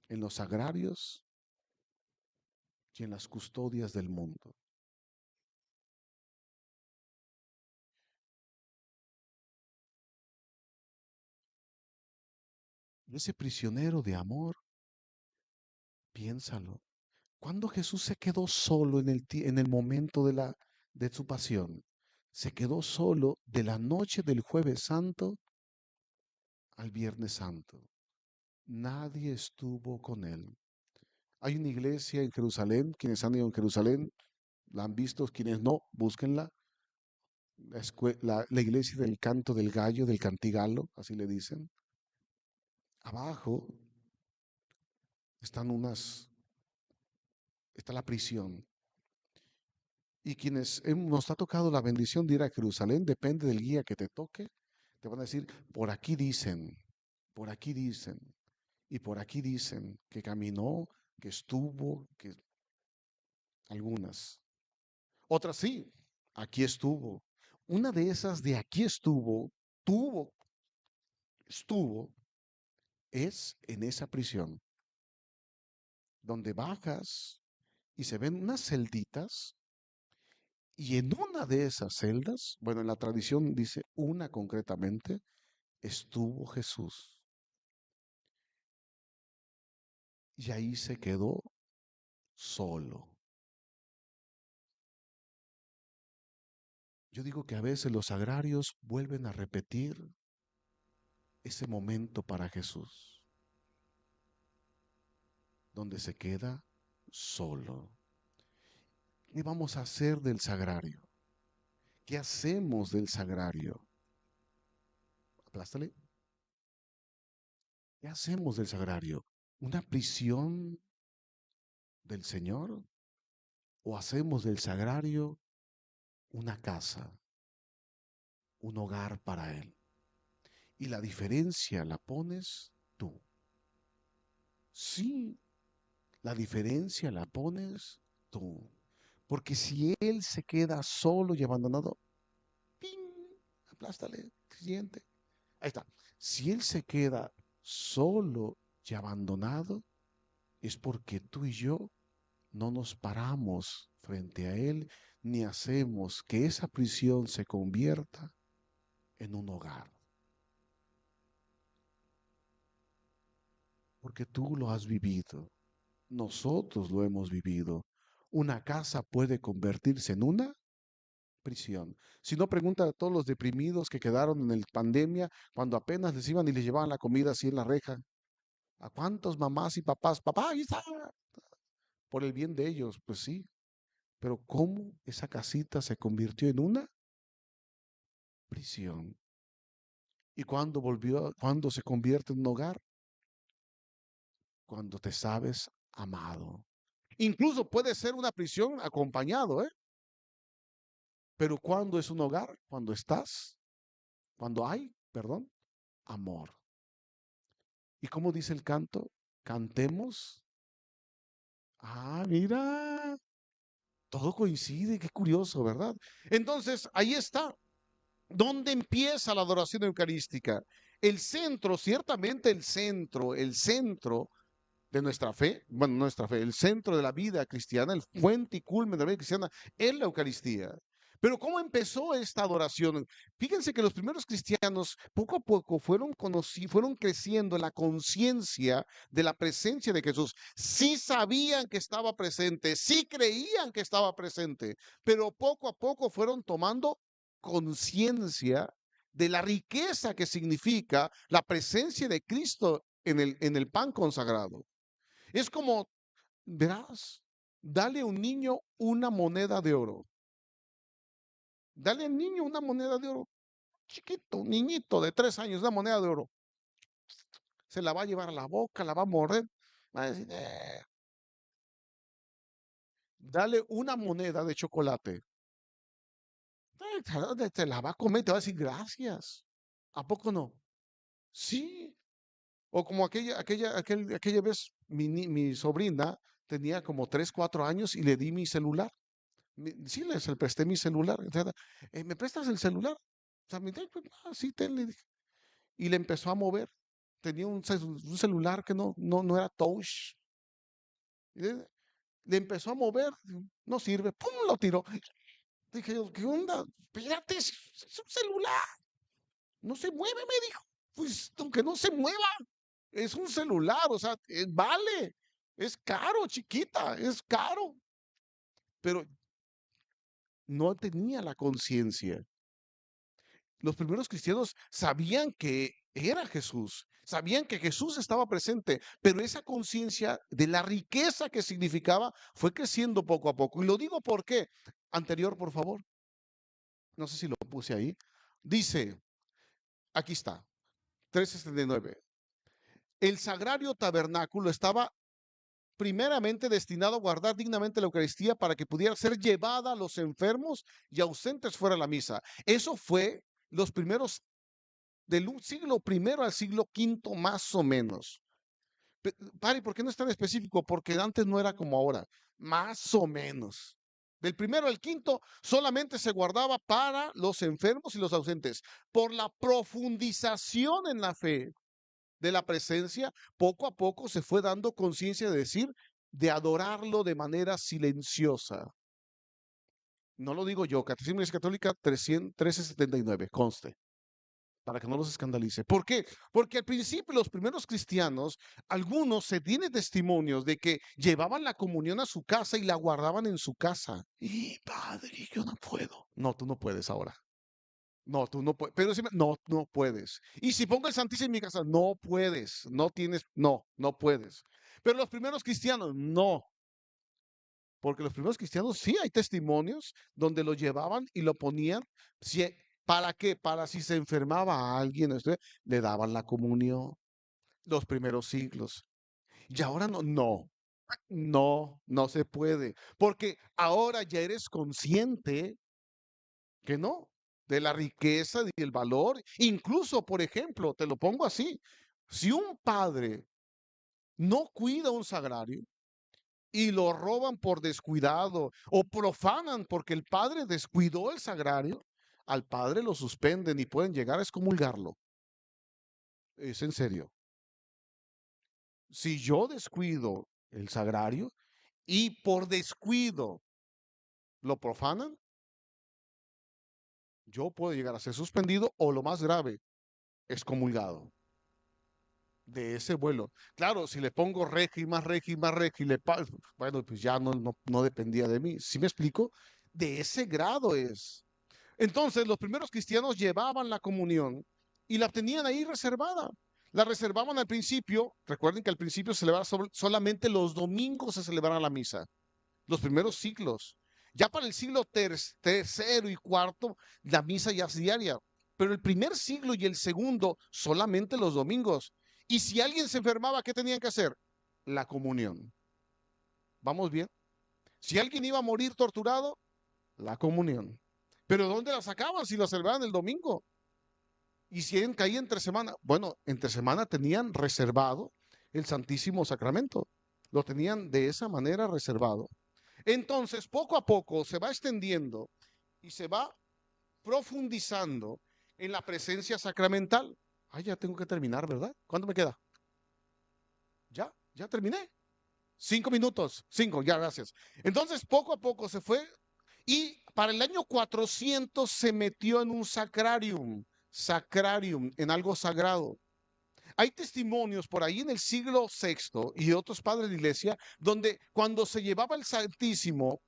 en los agrarios y en las custodias del mundo. Ese prisionero de amor, piénsalo. ¿Cuándo Jesús se quedó solo en el momento de su pasión? Se quedó solo de la noche del Jueves Santo al Viernes Santo. Nadie estuvo con él. Hay una iglesia en Jerusalén, quienes han ido en Jerusalén, la han visto, quienes no, búsquenla. La iglesia del canto del gallo, del cantigalo, así le dicen. Abajo están está la prisión. Y quienes nos ha tocado la bendición de ir a Jerusalén, depende del guía que te toque, te van a decir, por aquí dicen, y por aquí dicen que caminó, que estuvo, que algunas. Otras sí, aquí estuvo. Una de esas de aquí tuvo, estuvo, es en esa prisión, donde bajas y se ven unas celditas, y en una de esas celdas, bueno, en la tradición dice una concretamente, estuvo Jesús. Y ahí se quedó solo. Yo digo que a veces los sagrarios vuelven a repetir ese momento para Jesús, donde se queda solo. ¿Qué vamos a hacer del sagrario? ¿Qué hacemos del sagrario? Aplástale. ¿Qué hacemos del sagrario? ¿Una prisión del Señor? ¿O hacemos del sagrario una casa, un hogar para Él? Y la diferencia la pones tú. Sí, la diferencia la pones tú. Porque si Él se queda solo y abandonado, ¡ping! Aplástale, siguiente. Ahí está. Si Él se queda solo y abandonado, es porque tú y yo no nos paramos frente a Él ni hacemos que esa prisión se convierta en un hogar. Porque tú lo has vivido, nosotros lo hemos vivido. Una casa puede convertirse en una prisión. Si no, pregunta a todos los deprimidos que quedaron en la pandemia cuando apenas les iban y les llevaban la comida así en la reja. ¿A cuántos mamás y papás? Papá, ahí está. Por el bien de ellos, pues sí. Pero ¿cómo esa casita se convirtió en una prisión? ¿Y cuándo volvió, cuándo se convierte en un hogar? Cuando te sabes amado. Incluso puede ser una prisión acompañado, ¿eh? Pero ¿cuándo es un hogar? Cuando hay, perdón, amor. ¿Y cómo dice el canto? Cantemos. Ah, mira, todo coincide, qué curioso, ¿verdad? Entonces, ahí está. ¿Dónde empieza la adoración eucarística? El centro, ciertamente el centro de nuestra fe, bueno, nuestra fe, el centro de la vida cristiana, el fuente y culmen de la vida cristiana es la Eucaristía. Pero ¿cómo empezó esta adoración? Fíjense que los primeros cristianos poco a poco fueron creciendo en la conciencia de la presencia de Jesús. Sí sabían que estaba presente, sí creían que estaba presente, pero poco a poco fueron tomando conciencia de la riqueza que significa la presencia de Cristo en el pan consagrado. Es como, verás, dale a un niño una moneda de oro. Dale al niño una moneda de oro. Chiquito, niñito de 3 años, una moneda de oro. Se la va a llevar a la boca, la va a morder. Va a decir, Dale una moneda de chocolate. Te la va a comer, te va a decir gracias. ¿A poco no? Sí. O como aquella vez mi sobrina tenía como 3, 4 años y le di mi celular. Sí, le presté mi celular. ¿Me prestas el celular? O sea, sí, ten, le dije. Y le empezó a mover. Tenía un celular que no era touch. Le empezó a mover. No sirve. ¡Pum! Lo tiró. Dije, ¿qué onda? Espérate, es un celular. No se mueve, me dijo. Pues, aunque no se mueva, es un celular. O sea, vale. Es caro, chiquita. Es caro. Pero no tenía la conciencia. Los primeros cristianos sabían que era Jesús, sabían que Jesús estaba presente, pero esa conciencia de la riqueza que significaba fue creciendo poco a poco. Y lo digo porque, anterior, por favor, no sé si lo puse ahí, dice, aquí está, 379. El sagrario tabernáculo estaba primeramente destinado a guardar dignamente la Eucaristía para que pudiera ser llevada a los enfermos y ausentes fuera de la misa. Eso fue los primeros del siglo primero al siglo quinto más o menos. Pari, ¿por qué no es tan específico? Porque antes no era como ahora, más o menos. Del primero al quinto solamente se guardaba para los enfermos y los ausentes. Por la profundización en la fe de la presencia, poco a poco se fue dando conciencia de decir, de adorarlo de manera silenciosa. No lo digo yo, Catecismo de la Iglesia Católica 1379, conste. para que no los escandalice. ¿Por qué? Porque al principio los primeros cristianos, algunos se tiene testimonios de que llevaban la comunión a su casa y la guardaban en su casa. Y padre, yo no puedo. No, tú no puedes ahora. No, tú no puedes. Pero no, no puedes. Y si pongo el Santísimo en mi casa, no puedes. No tienes, no, no puedes. Pero los primeros cristianos, no. Porque los primeros cristianos sí hay testimonios donde lo llevaban y lo ponían. Si, ¿para qué? Para si se enfermaba a alguien, le daban la comunión. Los primeros siglos. Y ahora no, no, no, no se puede. Porque ahora ya eres consciente que no, de la riqueza y el valor. Incluso, por ejemplo, te lo pongo así, si un padre no cuida un sagrario y lo roban por descuidado o profanan porque el padre descuidó el sagrario, al padre lo suspenden y pueden llegar a excomulgarlo. Es en serio. Si yo descuido el sagrario y por descuido lo profanan, yo puedo llegar a ser suspendido o lo más grave, excomulgado de ese vuelo. Claro, si le pongo regi, más regi, más regi, bueno, pues ya no dependía de mí. ¿Sí me explico? De ese grado es. Entonces, los primeros cristianos llevaban la comunión y la tenían ahí reservada. La reservaban al principio. Recuerden que al principio se celebraba solamente los domingos se celebraba la misa. Los primeros siglos. Ya para el siglo tercero y cuarto, la misa ya es diaria. Pero el primer siglo y el segundo, solamente los domingos. Y si alguien se enfermaba, ¿qué tenían que hacer? La comunión. ¿Vamos bien? Si alguien iba a morir torturado, la comunión. Pero ¿dónde la sacaban si la celebraban el domingo? Y si alguien caía entre semana, bueno, entre semana tenían reservado el Santísimo Sacramento. Lo tenían de esa manera reservado. Entonces, poco a poco se va extendiendo y se va profundizando en la presencia sacramental. Ah, ya tengo que terminar, ¿verdad? ¿Cuánto me queda? Ya terminé. 5 minutos, 5, ya, gracias. Entonces, poco a poco se fue y para el año 400 se metió en un sacrarium, en algo sagrado. Hay testimonios por ahí en el siglo sexto y otros padres de la iglesia donde cuando se llevaba el Santísimo,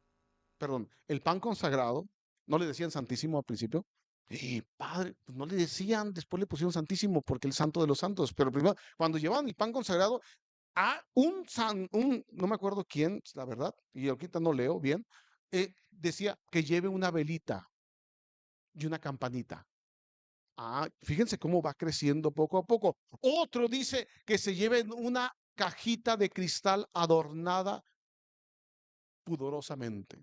perdón, el pan consagrado, no le decían Santísimo al principio. Y padre, pues no le decían, después le pusieron Santísimo porque el Santo de los Santos, pero primero, cuando llevaban el pan consagrado, a no me acuerdo quién, la verdad, y ahorita no leo bien, decía que lleve una velita y una campanita. Ah, fíjense cómo va creciendo poco a poco. Otro dice que se lleve una cajita de cristal adornada pudorosamente.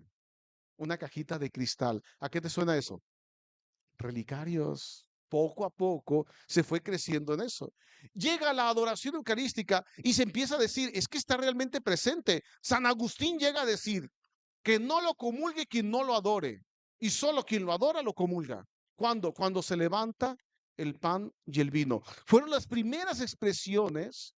Una cajita de cristal. ¿A qué te suena eso? Relicarios. Poco a poco se fue creciendo en eso. Llega la adoración eucarística y se empieza a decir, es que está realmente presente. San Agustín llega a decir que no lo comulgue quien no lo adore y solo quien lo adora lo comulga. ¿Cuándo? Cuando se levanta el pan y el vino. Fueron las primeras expresiones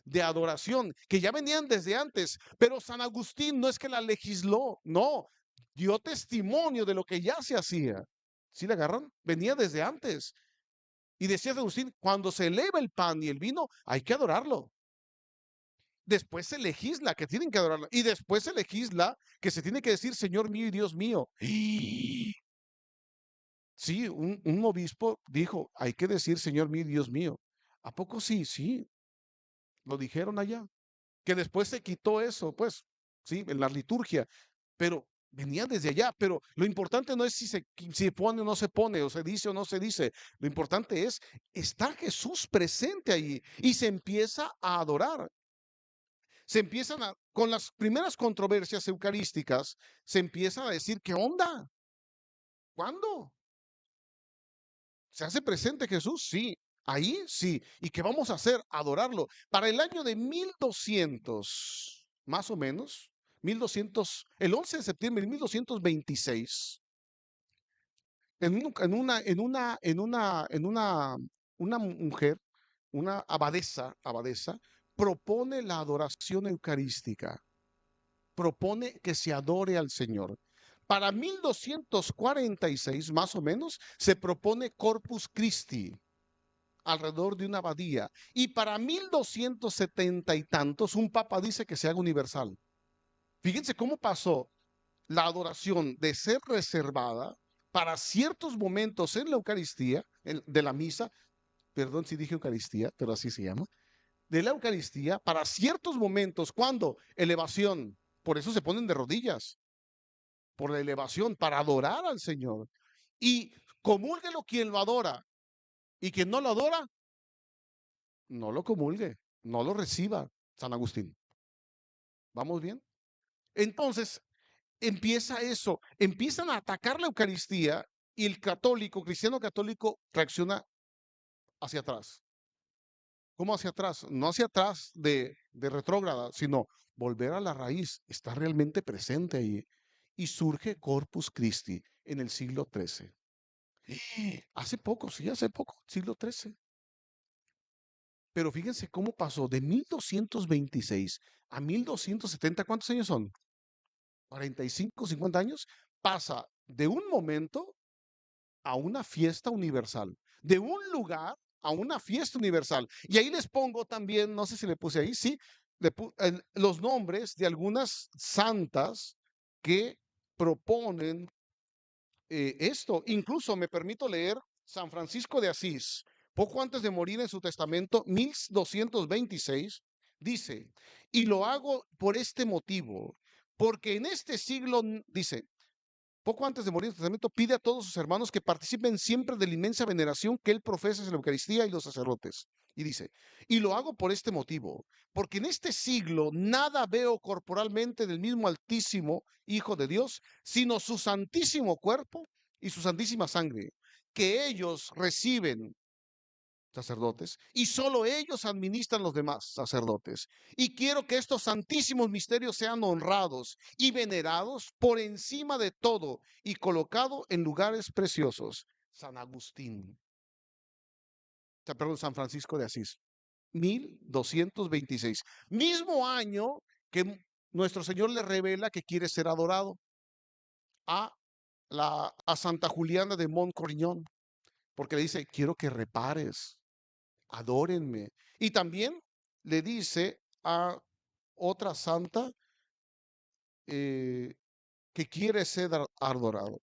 de adoración que ya venían desde antes, pero San Agustín no es que la legisló, no, dio testimonio de lo que ya se hacía. ¿Sí le agarran? Venía desde antes. Y decía San Agustín, cuando se eleva el pan y el vino, hay que adorarlo. Después se legisla que tienen que adorarlo. Y después se legisla que se tiene que decir Señor mío y Dios mío. Y sí, un obispo dijo, hay que decir Señor mío y Dios mío. ¿A poco sí? Sí, lo dijeron allá. Que después se quitó eso, pues, sí, en la liturgia. Pero venía desde allá. Pero lo importante no es si pone o no se pone, o se dice o no se dice. Lo importante es, está Jesús presente allí y se empieza a adorar. Se empiezan con las primeras controversias eucarísticas, se empiezan a decir, ¿qué onda? ¿Cuándo? ¿Se hace presente Jesús? Sí. Ahí sí. ¿Y qué vamos a hacer? Adorarlo. Para el año de 1200, más o menos, 1200, el 11 de septiembre de 1226, una mujer, una abadesa, propone la adoración eucarística, propone que se adore al Señor. Para 1246, más o menos, se propone Corpus Christi alrededor de una abadía. Y para 1270 y tantos, un papa dice que se haga universal. Fíjense cómo pasó la adoración de ser reservada para ciertos momentos en la Eucaristía, de la misa, perdón si dije Eucaristía, pero así se llama, de la Eucaristía, para ciertos momentos, cuando elevación, por eso se ponen de rodillas, por la elevación, para adorar al Señor. Y comúlguelo quien lo adora, y quien no lo adora, no lo comulgue, no lo reciba, San Agustín. ¿Vamos bien? Entonces, empieza eso, empiezan a atacar la Eucaristía y el católico, cristiano católico, reacciona hacia atrás. ¿Cómo hacia atrás? No hacia atrás de retrógrada, sino volver a la raíz. Está realmente presente ahí. Y surge Corpus Christi en el siglo XIII. Hace poco, sí, hace poco, siglo XIII. Pero fíjense cómo pasó de 1226 a 1270, ¿cuántos años son? 45, 50 años. Pasa de un momento a una fiesta universal, de un lugar a una fiesta universal. Y ahí les pongo también, no sé si le puse ahí, sí, los nombres de algunas santas que proponen esto. Incluso me permito leer San Francisco de Asís, poco antes de morir en su testamento, 1226, dice, y lo hago por este motivo, porque en este siglo, dice, poco antes de morir en su testamento, pide a todos sus hermanos que participen siempre de la inmensa veneración que él profesa en la Eucaristía y los sacerdotes. Y dice, y lo hago por este motivo, porque en este siglo nada veo corporalmente del mismo Altísimo Hijo de Dios, sino su santísimo cuerpo y su santísima sangre, que ellos reciben sacerdotes, y solo ellos administran los demás sacerdotes. Y quiero que estos santísimos misterios sean honrados y venerados por encima de todo y colocado en lugares preciosos. San Agustín, perdón, San Francisco de Asís, 1226. Mismo año que nuestro Señor le revela que quiere ser adorado a, a Santa Juliana de Montcorriñón, porque le dice, quiero que repares, adórenme. Y también le dice a otra santa que quiere ser adorado.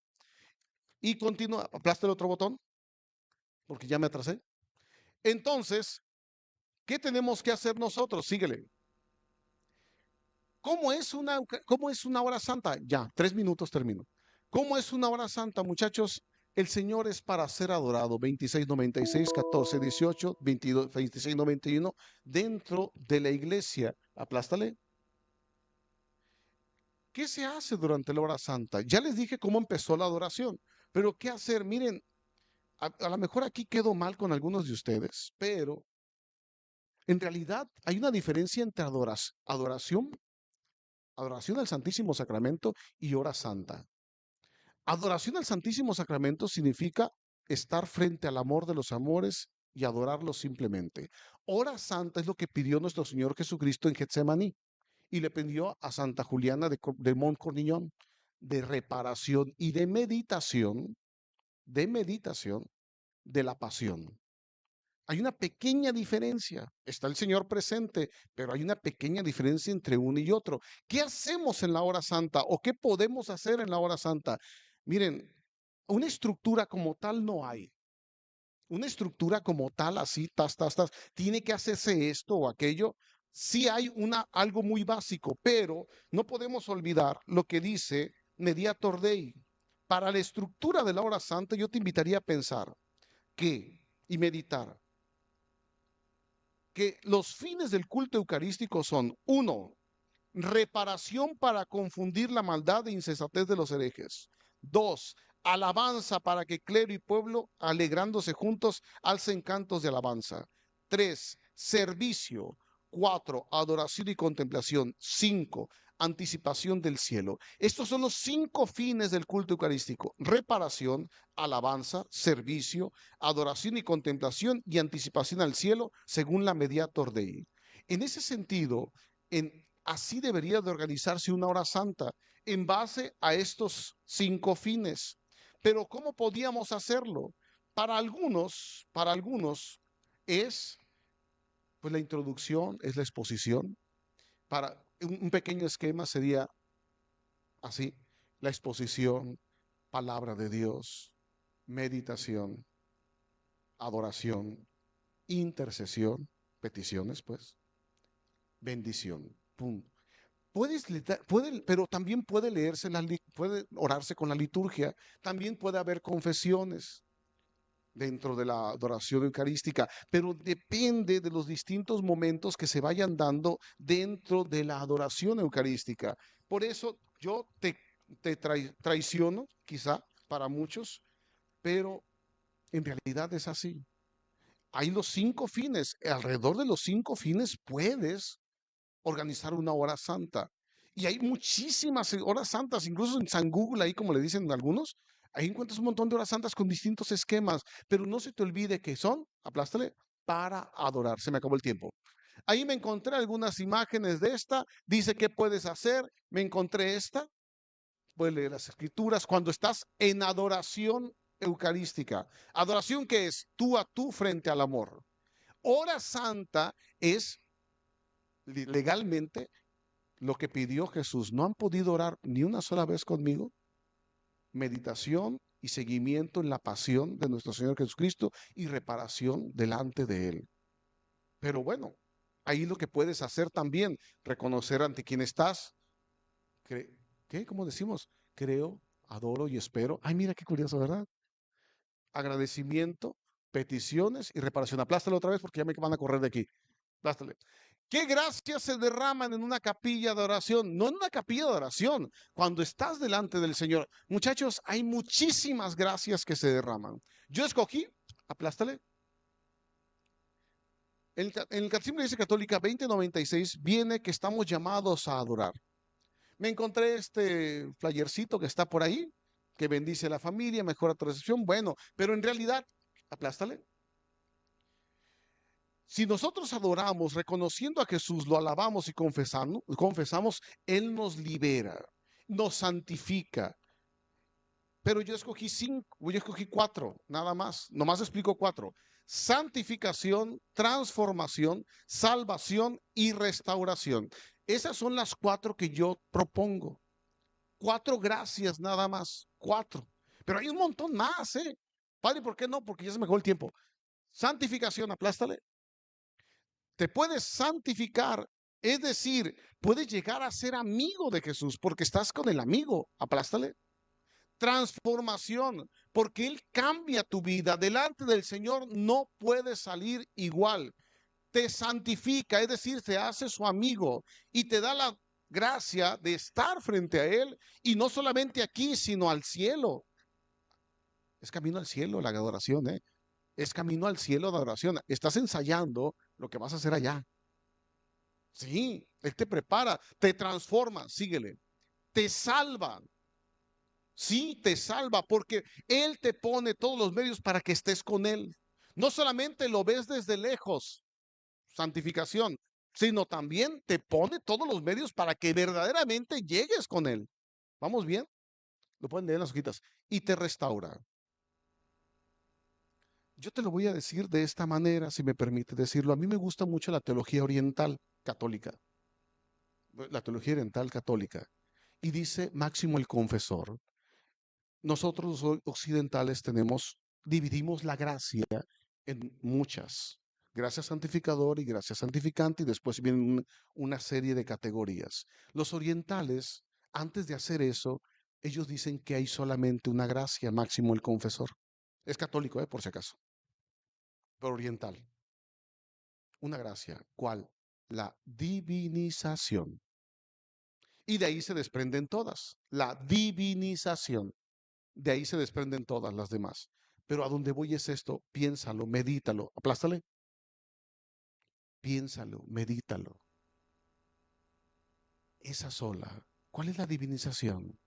Y continúa, aplaste el otro botón, porque ya me atrasé. Entonces, ¿qué tenemos que hacer nosotros? Síguele. ¿Cómo es una hora santa? Ya, 3 minutos termino. ¿Cómo es una hora santa, muchachos? El Señor es para ser adorado. 2696, 14, 18, 22, 26, 91, dentro de la iglesia. Aplástale. ¿Qué se hace durante la hora santa? Ya les dije cómo empezó la adoración, pero ¿qué hacer? Miren, a lo mejor aquí quedo mal con algunos de ustedes, pero en realidad hay una diferencia entre adoración al Santísimo Sacramento y hora santa. Adoración al Santísimo Sacramento significa estar frente al amor de los amores y adorarlo simplemente. Hora santa es lo que pidió nuestro Señor Jesucristo en Getsemaní y le pidió a Santa Juliana de Montcornillón de reparación y de meditación de la pasión. Hay una pequeña diferencia. Está el Señor presente, pero hay una pequeña diferencia entre uno y otro. ¿Qué hacemos en la hora santa o qué podemos hacer en la hora santa? Miren, una estructura como tal no hay. Una estructura como tal, así, tiene que hacerse esto o aquello. Sí hay algo muy básico, pero no podemos olvidar lo que dice Mediator Dei. Para la estructura de la hora santa, yo te invitaría a pensar y meditar que los fines del culto eucarístico son, uno, reparación para confundir la maldad e insensatez de los herejes. Dos, alabanza para que clero y pueblo, alegrándose juntos, alcen cantos de alabanza. Tres, servicio. Cuatro, adoración y contemplación. Cinco, anticipación del cielo. Estos son los 5 fines del culto eucarístico: reparación, alabanza, servicio, adoración y contemplación y anticipación al cielo, según la Mediator Dei. En ese sentido, en Así debería de organizarse una hora santa en base a estos 5 fines. Pero ¿cómo podíamos hacerlo? Para algunos es pues la introducción, es la exposición. Para un pequeño esquema sería así: la exposición, palabra de Dios, meditación, adoración, intercesión, peticiones, pues, bendición. Punto. Pero también puede leerse, puede orarse con la liturgia, también puede haber confesiones dentro de la adoración eucarística, pero depende de los distintos momentos que se vayan dando dentro de la adoración eucarística. Por eso yo traiciono, quizá para muchos, pero en realidad es así. Hay los 5 fines. Alrededor de los 5 fines puedes organizar una hora santa. Y hay muchísimas horas santas, incluso en San Google, ahí como le dicen algunos, ahí encuentras un montón de horas santas con distintos esquemas, pero no se te olvide que son, aplástale, para adorar. Se me acabó el tiempo. Ahí me encontré algunas imágenes de esta, dice qué puedes hacer, me encontré esta, puedes leer las escrituras cuando estás en adoración eucarística. Adoración que es tú a tú frente al amor. Hora santa es legalmente lo que pidió Jesús. ¿No han podido orar ni una sola vez conmigo? Meditación y seguimiento en la pasión de nuestro Señor Jesucristo y reparación delante de Él. Pero bueno, ahí lo que puedes hacer también, reconocer ante quién estás. ¿Qué? ¿Cómo decimos? Creo, adoro y espero. Ay, mira qué curioso, ¿verdad? Agradecimiento, peticiones y reparación. Aplástalo otra vez porque ya me van a correr de aquí. Aplástale. ¿Qué gracias se derraman en una capilla de oración? No en una capilla de oración, cuando estás delante del Señor. Muchachos, hay muchísimas gracias que se derraman. Yo escogí, aplástale. En el Catecismo de la Iglesia Católica 2096 viene que estamos llamados a adorar. Me encontré este flyercito que está por ahí, que bendice a la familia, mejora tu recepción. Bueno, pero en realidad, aplástale. Si nosotros adoramos, reconociendo a Jesús, lo alabamos y confesamos, Él nos libera, nos santifica. Pero yo escogí 4, nada más. Nomás explico 4. Santificación, transformación, salvación y restauración. Esas son las 4 que yo propongo. 4 gracias nada más. 4. Pero hay un montón más, ¿eh? Padre, ¿por qué no? Porque ya se me acabó el tiempo. Santificación, aplástale. Te puedes santificar, es decir, puedes llegar a ser amigo de Jesús porque estás con el amigo. Aplástale. Transformación, porque Él cambia tu vida. Delante del Señor no puedes salir igual. Te santifica, es decir, te hace su amigo y te da la gracia de estar frente a Él, y no solamente aquí, sino al cielo. Es camino al cielo la adoración, ¿eh? Es camino al cielo la adoración. Estás ensayando lo que vas a hacer allá. Sí, Él te prepara, te transforma, síguele. Te salva. Sí, te salva porque Él te pone todos los medios para que estés con Él. No solamente lo ves desde lejos, santificación, sino también te pone todos los medios para que verdaderamente llegues con Él. ¿Vamos bien? Lo pueden leer en las hojitas. Y te restaura. Yo te lo voy a decir de esta manera, si me permite decirlo. A mí me gusta mucho la teología oriental católica, la teología oriental católica. Y dice Máximo el Confesor: nosotros los occidentales dividimos la gracia en muchas. Gracia santificador y gracia santificante, y después vienen una serie de categorías. Los orientales, antes de hacer eso, ellos dicen que hay solamente una gracia. Máximo el Confesor. Es católico, por si acaso, pero oriental. Una gracia. ¿Cuál? La divinización. Y de ahí se desprenden todas. La divinización. De ahí se desprenden todas las demás. Pero a dónde voy es esto: piénsalo, medítalo, aplástale. Piénsalo, medítalo. Esa sola. ¿Cuál es la divinización?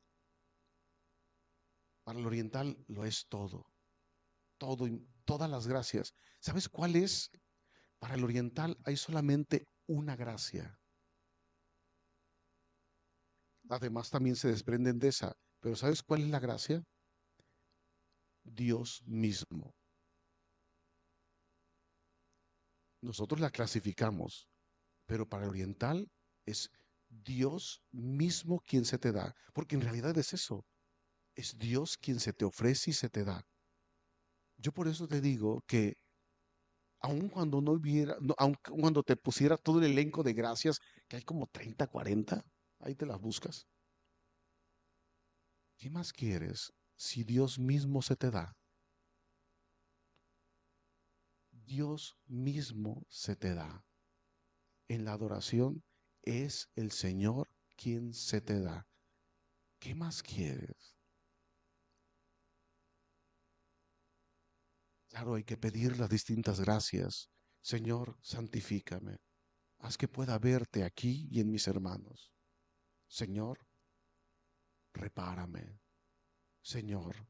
Para el oriental lo es todo. Todo, todas las gracias. ¿Sabes cuál es? Para el oriental hay solamente una gracia. Además, también se desprenden de esa. Pero ¿sabes cuál es la gracia? Dios mismo. Nosotros la clasificamos, pero para el oriental es Dios mismo quien se te da, porque en realidad es eso, es Dios quien se te ofrece y se te da. Yo por eso te digo que aun cuando no hubiera, aun cuando te pusiera todo el elenco de gracias, que hay como 30, 40, ahí te las buscas. ¿Qué más quieres si Dios mismo se te da? Dios mismo se te da. En la adoración es el Señor quien se te da. ¿Qué más quieres? Claro, hay que pedir las distintas gracias. Señor, santifícame. Haz que pueda verte aquí y en mis hermanos. Señor, repárame. Señor,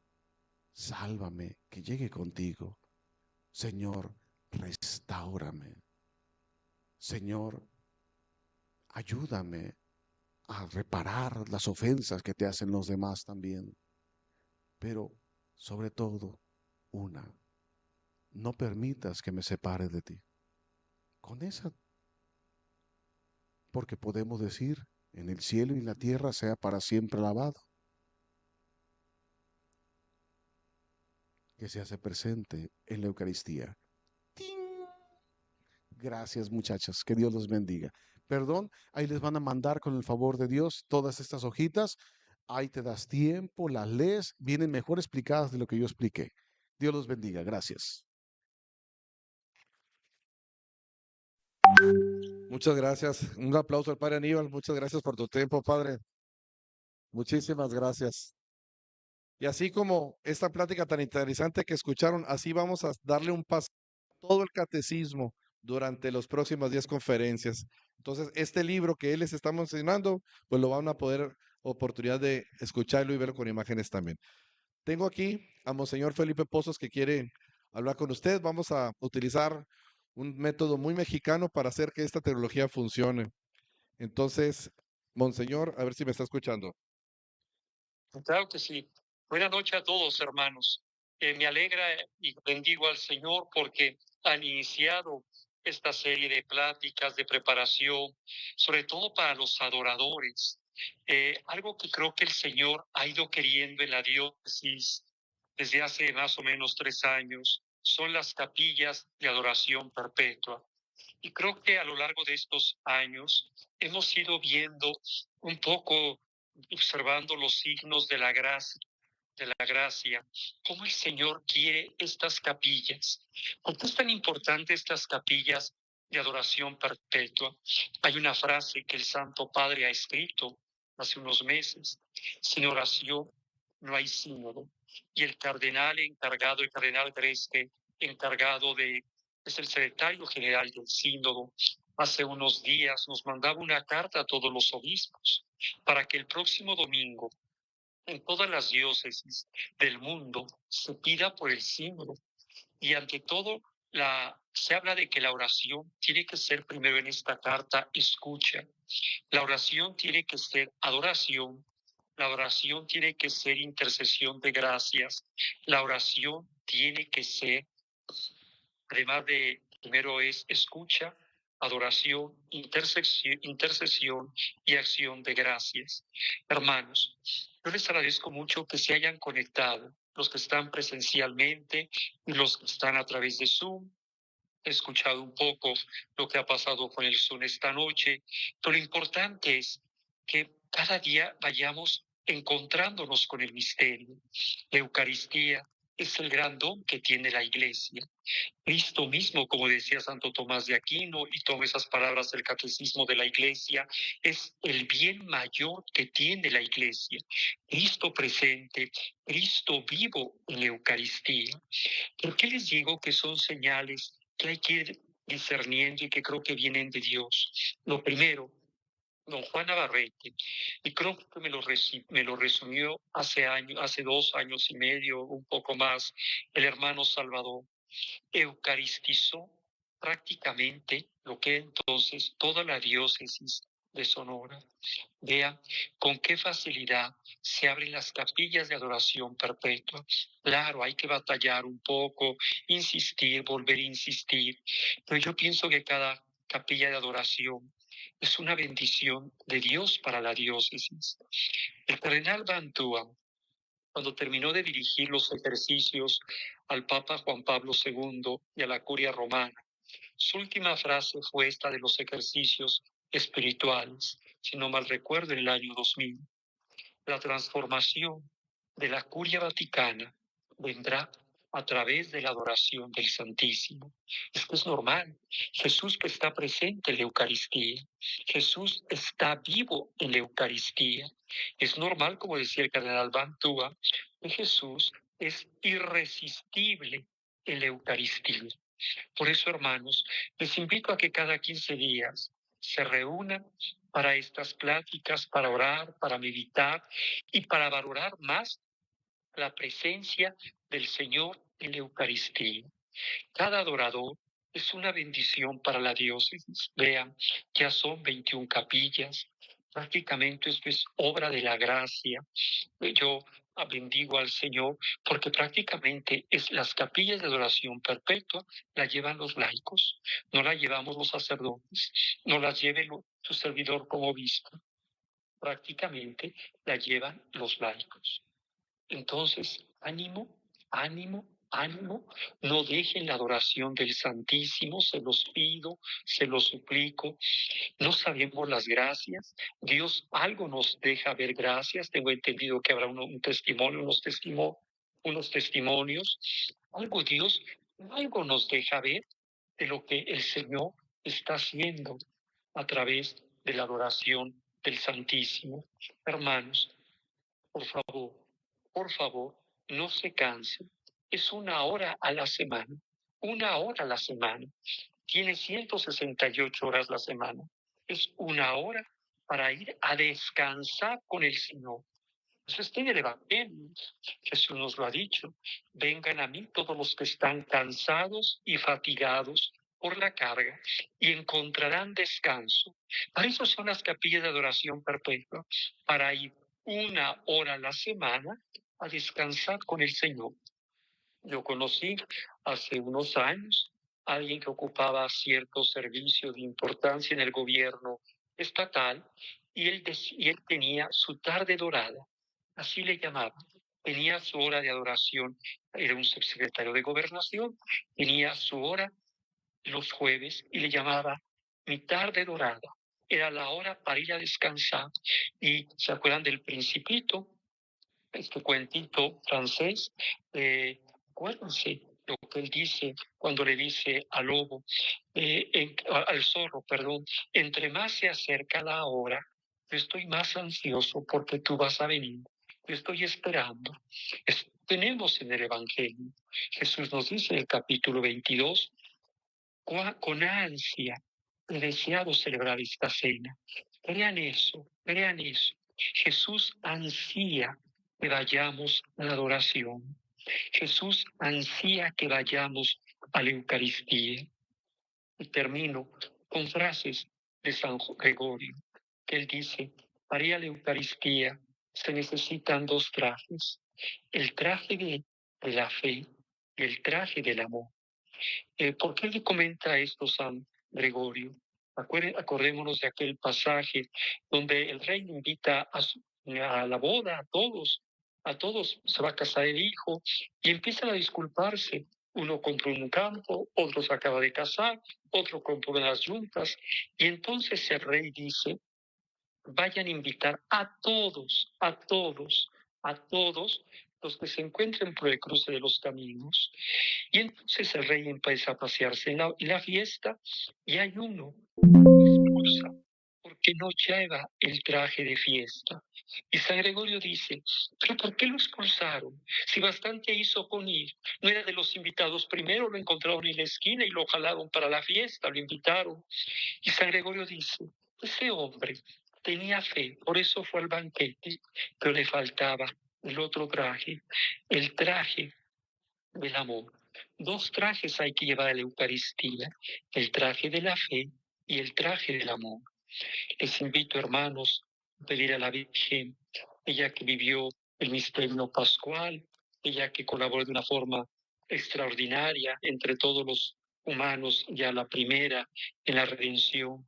sálvame, que llegue contigo. Señor, restáurame. Señor, ayúdame a reparar las ofensas que te hacen los demás también. Pero, sobre todo, una, no permitas que me separe de ti. Con esa, porque podemos decir, en el cielo y en la tierra sea para siempre alabado, que se hace presente en la Eucaristía. ¡Ting! Gracias, muchachas, que Dios los bendiga. Perdón, ahí les van a mandar con el favor de Dios todas estas hojitas. Ahí te das tiempo, las lees, vienen mejor explicadas de lo que yo expliqué. Dios los bendiga, gracias. Muchas gracias. Un aplauso al Padre Aníbal. Muchas gracias por tu tiempo, Padre. Muchísimas gracias. Y así como esta plática tan interesante que escucharon, así vamos a darle un paso a todo el catecismo durante los próximos 10 conferencias. Entonces, este libro que él les estamos enseñando, pues lo van a poder oportunidad de escucharlo y verlo con imágenes también. Tengo aquí a Monseñor Felipe Pozos que quiere hablar con usted. Vamos a utilizar un método muy mexicano para hacer que esta tecnología funcione. Entonces, Monseñor, a ver si me está escuchando. Claro que sí. Buenas noches a todos, hermanos. Me alegra y bendigo al Señor porque han iniciado esta serie de pláticas de preparación, sobre todo para los adoradores. Algo que creo que el Señor ha ido queriendo en la diócesis desde hace más o menos 3 años son las capillas de adoración perpetua. Y creo que a lo largo de estos años hemos ido viendo un poco, observando los signos de la gracia, cómo el Señor quiere estas capillas. ¿Por qué es tan importante estas capillas de adoración perpetua? Hay una frase que el Santo Padre ha escrito hace unos meses: sin oración no hay sínodo. Y el cardenal encargado, el cardenal Greste, encargado de, es el secretario general del sínodo, hace unos días nos mandaba una carta a todos los obispos para que el próximo domingo en todas las diócesis del mundo se pida por el sínodo. Y ante todo, se habla de que la oración tiene que ser primero en esta carta escucha. La oración tiene que ser adoración. La oración tiene que ser intercesión de gracias. La oración tiene que ser, además de, primero es escucha, adoración, intercesión y acción de gracias. Hermanos, yo les agradezco mucho que se hayan conectado, los que están presencialmente y los que están a través de Zoom. He escuchado un poco lo que ha pasado con el Zoom esta noche, pero lo importante es que cada día vayamos encontrándonos con el misterio. La Eucaristía es el gran don que tiene la Iglesia. Cristo mismo, como decía Santo Tomás de Aquino, y tomo esas palabras del Catecismo de la Iglesia, es el bien mayor que tiene la Iglesia. Cristo presente, Cristo vivo en la Eucaristía. ¿Por qué les digo que son señales que hay que ir discerniendo y que creo que vienen de Dios? Lo primero, don Juan Navarrete, y creo que me lo resumió hace 2 años y medio, un poco más, el hermano Salvador. Eucaristizó prácticamente lo que entonces toda la diócesis de Sonora. Vea con qué facilidad se abren las capillas de adoración perpetua. Claro, hay que batallar un poco, insistir, volver a insistir, pero yo pienso que cada capilla de adoración es una bendición de Dios para la diócesis. El cardenal Bantua, cuando terminó de dirigir los ejercicios al Papa Juan Pablo II y a la Curia Romana, su última frase fue esta de los ejercicios espirituales, si no mal recuerdo, en el año 2000. La transformación de la Curia Vaticana vendrá a través de la adoración del Santísimo. Esto es normal. Jesús está presente en la Eucaristía. Jesús está vivo en la Eucaristía. Es normal, como decía el cardenal Bantua, que Jesús es irresistible en la Eucaristía. Por eso, hermanos, les invito a que cada 15 días se reúnan para estas pláticas, para orar, para meditar y para valorar más la presencia del Señor en la Eucaristía. Cada adorador es una bendición para la diócesis. Vean, ya son 21 capillas. Prácticamente esto es obra de la gracia. Yo bendigo al Señor porque prácticamente es las capillas de adoración perpetua las llevan los laicos, no las llevamos los sacerdotes, no las lleve su servidor como obispo, prácticamente las llevan los laicos. Entonces, ánimo, ánimo, ánimo, no dejen la adoración del Santísimo, se los pido, se los suplico. No sabemos las gracias. Dios algo nos deja ver gracias. Tengo entendido que habrá un testimonio, unos testimonios. Algo Dios, algo nos deja ver de lo que el Señor está haciendo a través de la adoración del Santísimo. Hermanos, por favor, no se cansen. Es 1 hora a la semana. 1 hora a la semana. Tiene 168 horas la semana. Es 1 hora para ir a descansar con el Señor. Eso está en el Evangelio. Jesús nos lo ha dicho. Vengan a mí todos los que están cansados y fatigados por la carga y encontrarán descanso. Para eso son las capillas de adoración perpetua, para ir 1 hora a la semana a descansar con el Señor. Yo conocí hace unos años a alguien que ocupaba cierto servicio de importancia en el gobierno estatal y él tenía su tarde dorada, así le llamaban. Tenía su hora de adoración, era un subsecretario de Gobernación, tenía su hora los jueves y le llamaba mi tarde dorada. Era la hora para ir a descansar. Y se acuerdan del Principito, este cuentito francés. Acuérdense lo que él dice cuando le dice al lobo, al zorro, perdón, entre más se acerca la hora, yo estoy más ansioso porque tú vas a venir. Yo estoy esperando. Tenemos en el Evangelio, Jesús nos dice en el capítulo 22, con ansia he deseado celebrar esta cena. Vean eso, vean eso. Jesús ansía que vayamos a la adoración. Jesús ansía que vayamos a la Eucaristía. Y termino con frases de San Gregorio, que él dice, para ir a la Eucaristía se necesitan 2 trajes, el traje de la fe y el traje del amor. ¿Por qué le comenta esto San Gregorio? Acordémonos de aquel pasaje donde el rey invita a la boda a todos se va a casar el hijo y empiezan a disculparse. Uno compró un campo, otro se acaba de casar, otro compró unas yuntas y entonces el rey dice, vayan a invitar a todos, a todos, a todos los que se encuentren por el cruce de los caminos. Y entonces el rey empieza a pasearse en la fiesta y hay uno que expulsa porque no lleva el traje de fiesta. Y San Gregorio dice, ¿pero por qué lo expulsaron? Si bastante hizo con ir. No era de los invitados primero, lo encontraron en la esquina y lo jalaron para la fiesta, lo invitaron. Y San Gregorio dice, ese hombre tenía fe, por eso fue al banquete, pero le faltaba el otro traje, el traje del amor. 2 trajes hay que llevar a la Eucaristía, el traje de la fe y el traje del amor. Les invito, hermanos, a pedir a la Virgen, ella que vivió el misterio pascual, ella que colaboró de una forma extraordinaria entre todos los humanos, ya la primera en la redención,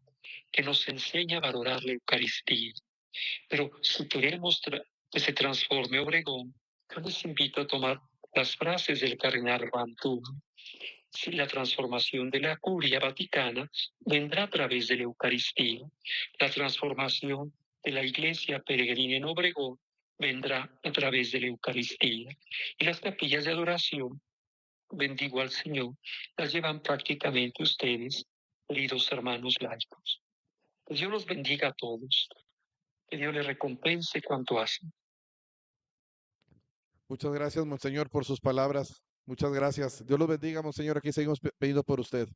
que nos enseña a valorar la Eucaristía. Pero si queremos que se transforme Obregón, yo les invito a tomar las frases del cardenal Bantu. Si la transformación de la curia vaticana vendrá a través de la Eucaristía, la transformación de la iglesia peregrina en Obregón vendrá a través de la Eucaristía. Y las capillas de adoración, bendigo al Señor, las llevan prácticamente ustedes, queridos hermanos laicos. Que Dios los bendiga a todos, que Dios les recompense cuanto hacen. Muchas gracias, Monseñor, por sus palabras. Muchas gracias. Dios los bendiga, Monseñor. Aquí seguimos pidiendo por usted.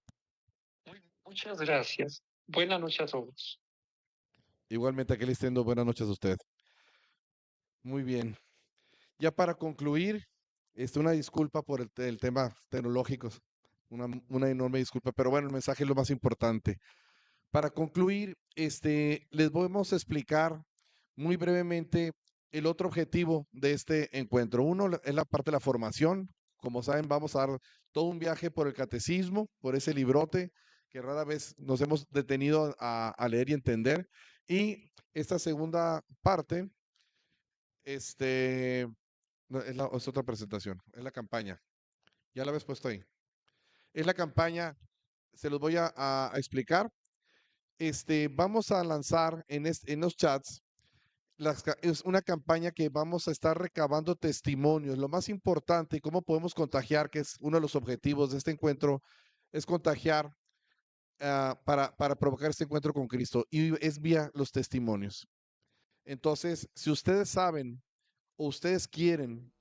Muchas gracias. Buenas noches a todos. Igualmente, aquí le extiendo buenas noches a usted. Muy bien. Ya para concluir, una disculpa por el tema tecnológico. Una enorme disculpa, pero bueno, el mensaje es lo más importante. Para concluir, les vamos a explicar muy brevemente el otro objetivo de este encuentro. Uno es la parte de la formación. Como saben, vamos a dar todo un viaje por el catecismo, por ese librote que rara vez nos hemos detenido a leer y entender. Y esta segunda parte, no, es otra presentación, es la campaña. Ya la habéis puesto ahí. Es la campaña, se los voy a explicar. Vamos a lanzar en los chats, es una campaña que vamos a estar recabando testimonios. Lo más importante y cómo podemos contagiar, que es uno de los objetivos de este encuentro, es contagiar para provocar este encuentro con Cristo, y es vía los testimonios. Entonces, si ustedes saben o ustedes quieren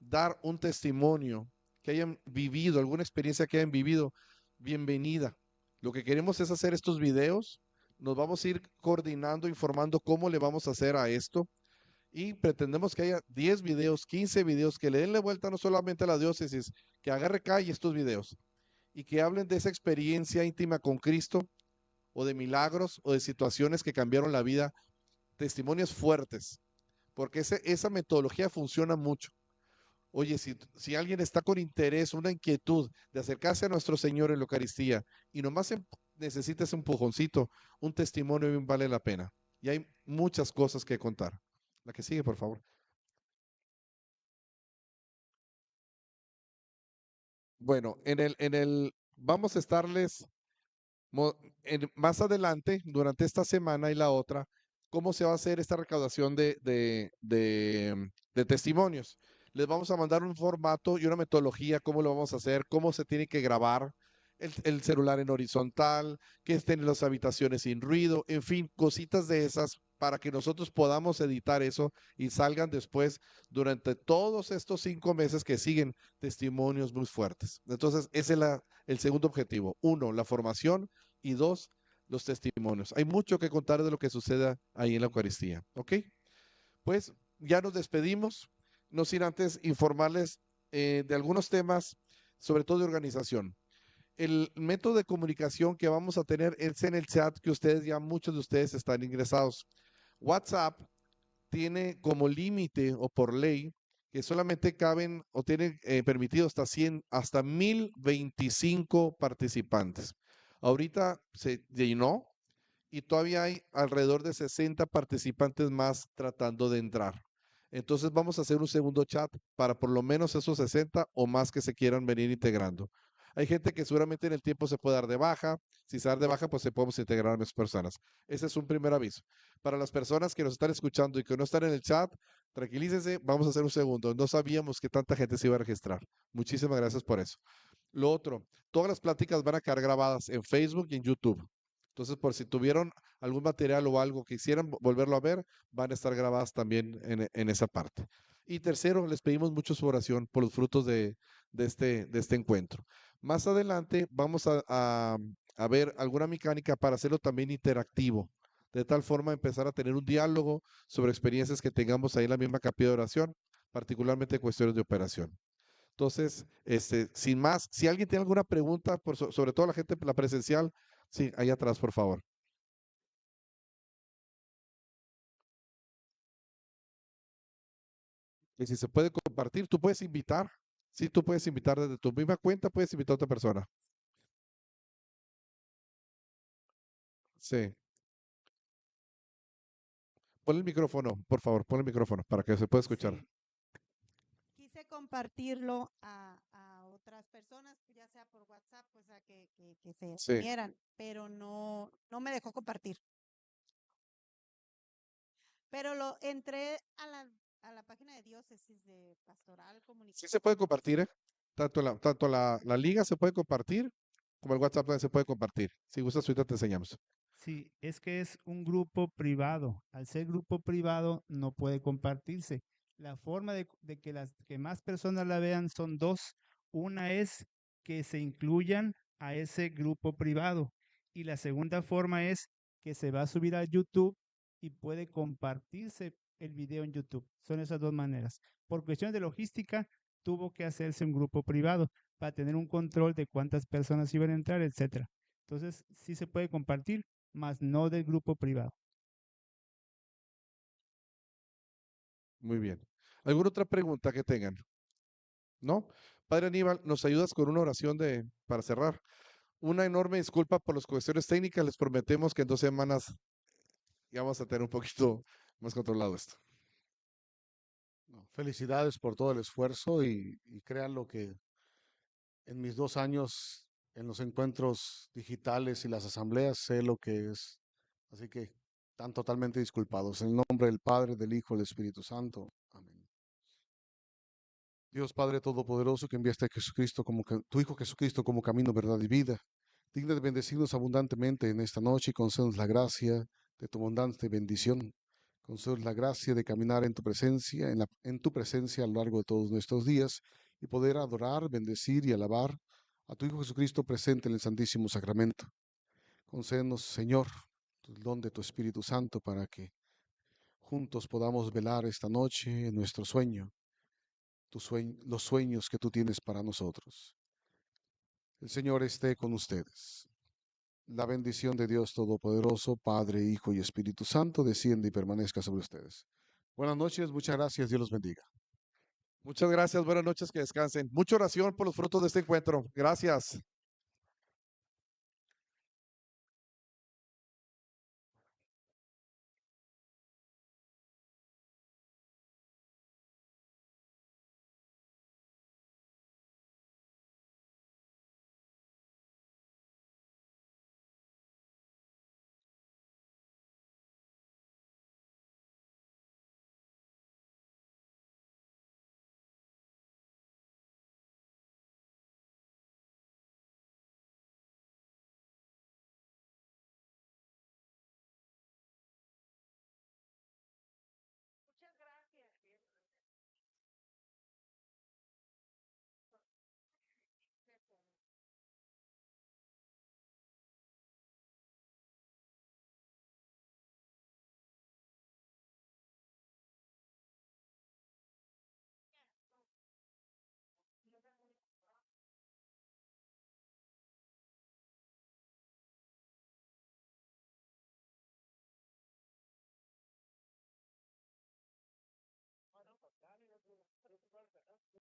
dar un testimonio que hayan vivido, alguna experiencia que hayan vivido, bienvenida. Lo que queremos es hacer estos videos. Nos vamos a ir coordinando, informando cómo le vamos a hacer a esto. Y pretendemos que haya 10 videos, 15 videos, que le den la vuelta no solamente a la diócesis, que agarre calle estos videos y que hablen de esa experiencia íntima con Cristo, o de milagros, o de situaciones que cambiaron la vida, testimonios fuertes, porque esa metodología funciona mucho. Oye, si alguien está con interés, una inquietud de acercarse a nuestro Señor en la Eucaristía y nomás necesita ese empujoncito, un testimonio bien vale la pena. Y hay muchas cosas que contar. La que sigue, por favor. Bueno, vamos a estarles más adelante, durante esta semana y la otra, cómo se va a hacer esta recaudación de testimonios. Les vamos a mandar un formato y una metodología, cómo lo vamos a hacer, cómo se tiene que grabar el celular en horizontal, que estén en las habitaciones sin ruido, en fin, cositas de esas para que nosotros podamos editar eso y salgan después durante todos estos 5 meses que siguen testimonios muy fuertes. Entonces, ese es el segundo objetivo. Uno, la formación, y dos, los testimonios. Hay mucho que contar de lo que suceda ahí en la Eucaristía. ¿Ok? Pues ya nos despedimos. No sin antes informarles de algunos temas, sobre todo de organización. El método de comunicación que vamos a tener es en el chat, que muchos de ustedes están ingresados. WhatsApp tiene como límite o por ley que solamente caben o tienen permitido hasta 1025 participantes. Ahorita se llenó y todavía hay alrededor de 60 participantes más tratando de entrar. Entonces vamos a hacer un segundo chat para por lo menos esos 60 o más que se quieran venir integrando. Hay gente que seguramente en el tiempo se puede dar de baja. Si se da de baja, pues se podemos integrar a más personas. Ese es un primer aviso. Para las personas que nos están escuchando y que no están en el chat, tranquilícense, vamos a hacer un segundo. No sabíamos que tanta gente se iba a registrar. Muchísimas gracias por eso. Lo otro, todas las pláticas van a quedar grabadas en Facebook y en YouTube. Entonces, por si tuvieron algún material o algo que quisieran volverlo a ver, van a estar grabadas también en esa parte. Y tercero, les pedimos mucho su oración por los frutos de este encuentro. Más adelante vamos a ver alguna mecánica para hacerlo también interactivo, de tal forma empezar a tener un diálogo sobre experiencias que tengamos ahí en la misma capilla de oración, particularmente cuestiones de operación. Entonces, sin más, si alguien tiene alguna pregunta, sobre todo la gente, la presencial, sí, ahí atrás, por favor. Y si se puede compartir, tú puedes invitar. Sí, tú puedes invitar desde tu misma cuenta, puedes invitar a otra persona. Sí. Pon el micrófono, por favor, pon el micrófono para que se pueda escuchar. Sí. Quise compartirlo a otras personas, ya sea por WhatsApp, o sea, que se Sí. unieran, pero no me dejó compartir. Pero lo entré a la página de Diócesis de Pastoral Sí Comunicación. se puede compartir, ¿eh? Tanto la liga se puede compartir, como el WhatsApp también se puede compartir. Si gustas, ahorita te enseñamos. Sí, es que es un grupo privado. Al ser grupo privado no puede compartirse. La forma de que más personas la vean son dos. Una es que se incluyan a ese grupo privado y la segunda forma es que se va a subir a YouTube y puede compartirse el video en YouTube. Son esas dos maneras. Por cuestiones de logística, tuvo que hacerse un grupo privado para tener un control de cuántas personas iban a entrar, etcétera. Entonces, sí se puede compartir, más no del grupo privado. Muy bien. ¿Alguna otra pregunta que tengan? ¿No? Padre Aníbal, ¿nos ayudas con una oración para cerrar? Una enorme disculpa por las cuestiones técnicas. Les prometemos que en 2 semanas ya vamos a tener un poquito más controlado esto. No, felicidades por todo el esfuerzo y crean lo que en mis 2 años en los encuentros digitales y las asambleas sé lo que es. Así que están totalmente disculpados. En el nombre del Padre, del Hijo y del Espíritu Santo. Amén. Dios Padre Todopoderoso, que enviaste a Jesucristo tu Hijo Jesucristo como camino, verdad y vida, digna de bendecirnos abundantemente en esta noche y concédenos la gracia de tu abundante bendición. Concédenos la gracia de caminar en tu presencia, en tu presencia a lo largo de todos nuestros días y poder adorar, bendecir y alabar a tu Hijo Jesucristo presente en el Santísimo Sacramento. Concédenos, Señor, el don de tu Espíritu Santo para que juntos podamos velar esta noche en nuestro sueño, los sueños que tú tienes para nosotros. El Señor esté con ustedes. La bendición de Dios Todopoderoso, Padre, Hijo y Espíritu Santo, desciende y permanezca sobre ustedes. Buenas noches, muchas gracias, Dios los bendiga. Muchas gracias, buenas noches, que descansen. Mucha oración por los frutos de este encuentro. Gracias.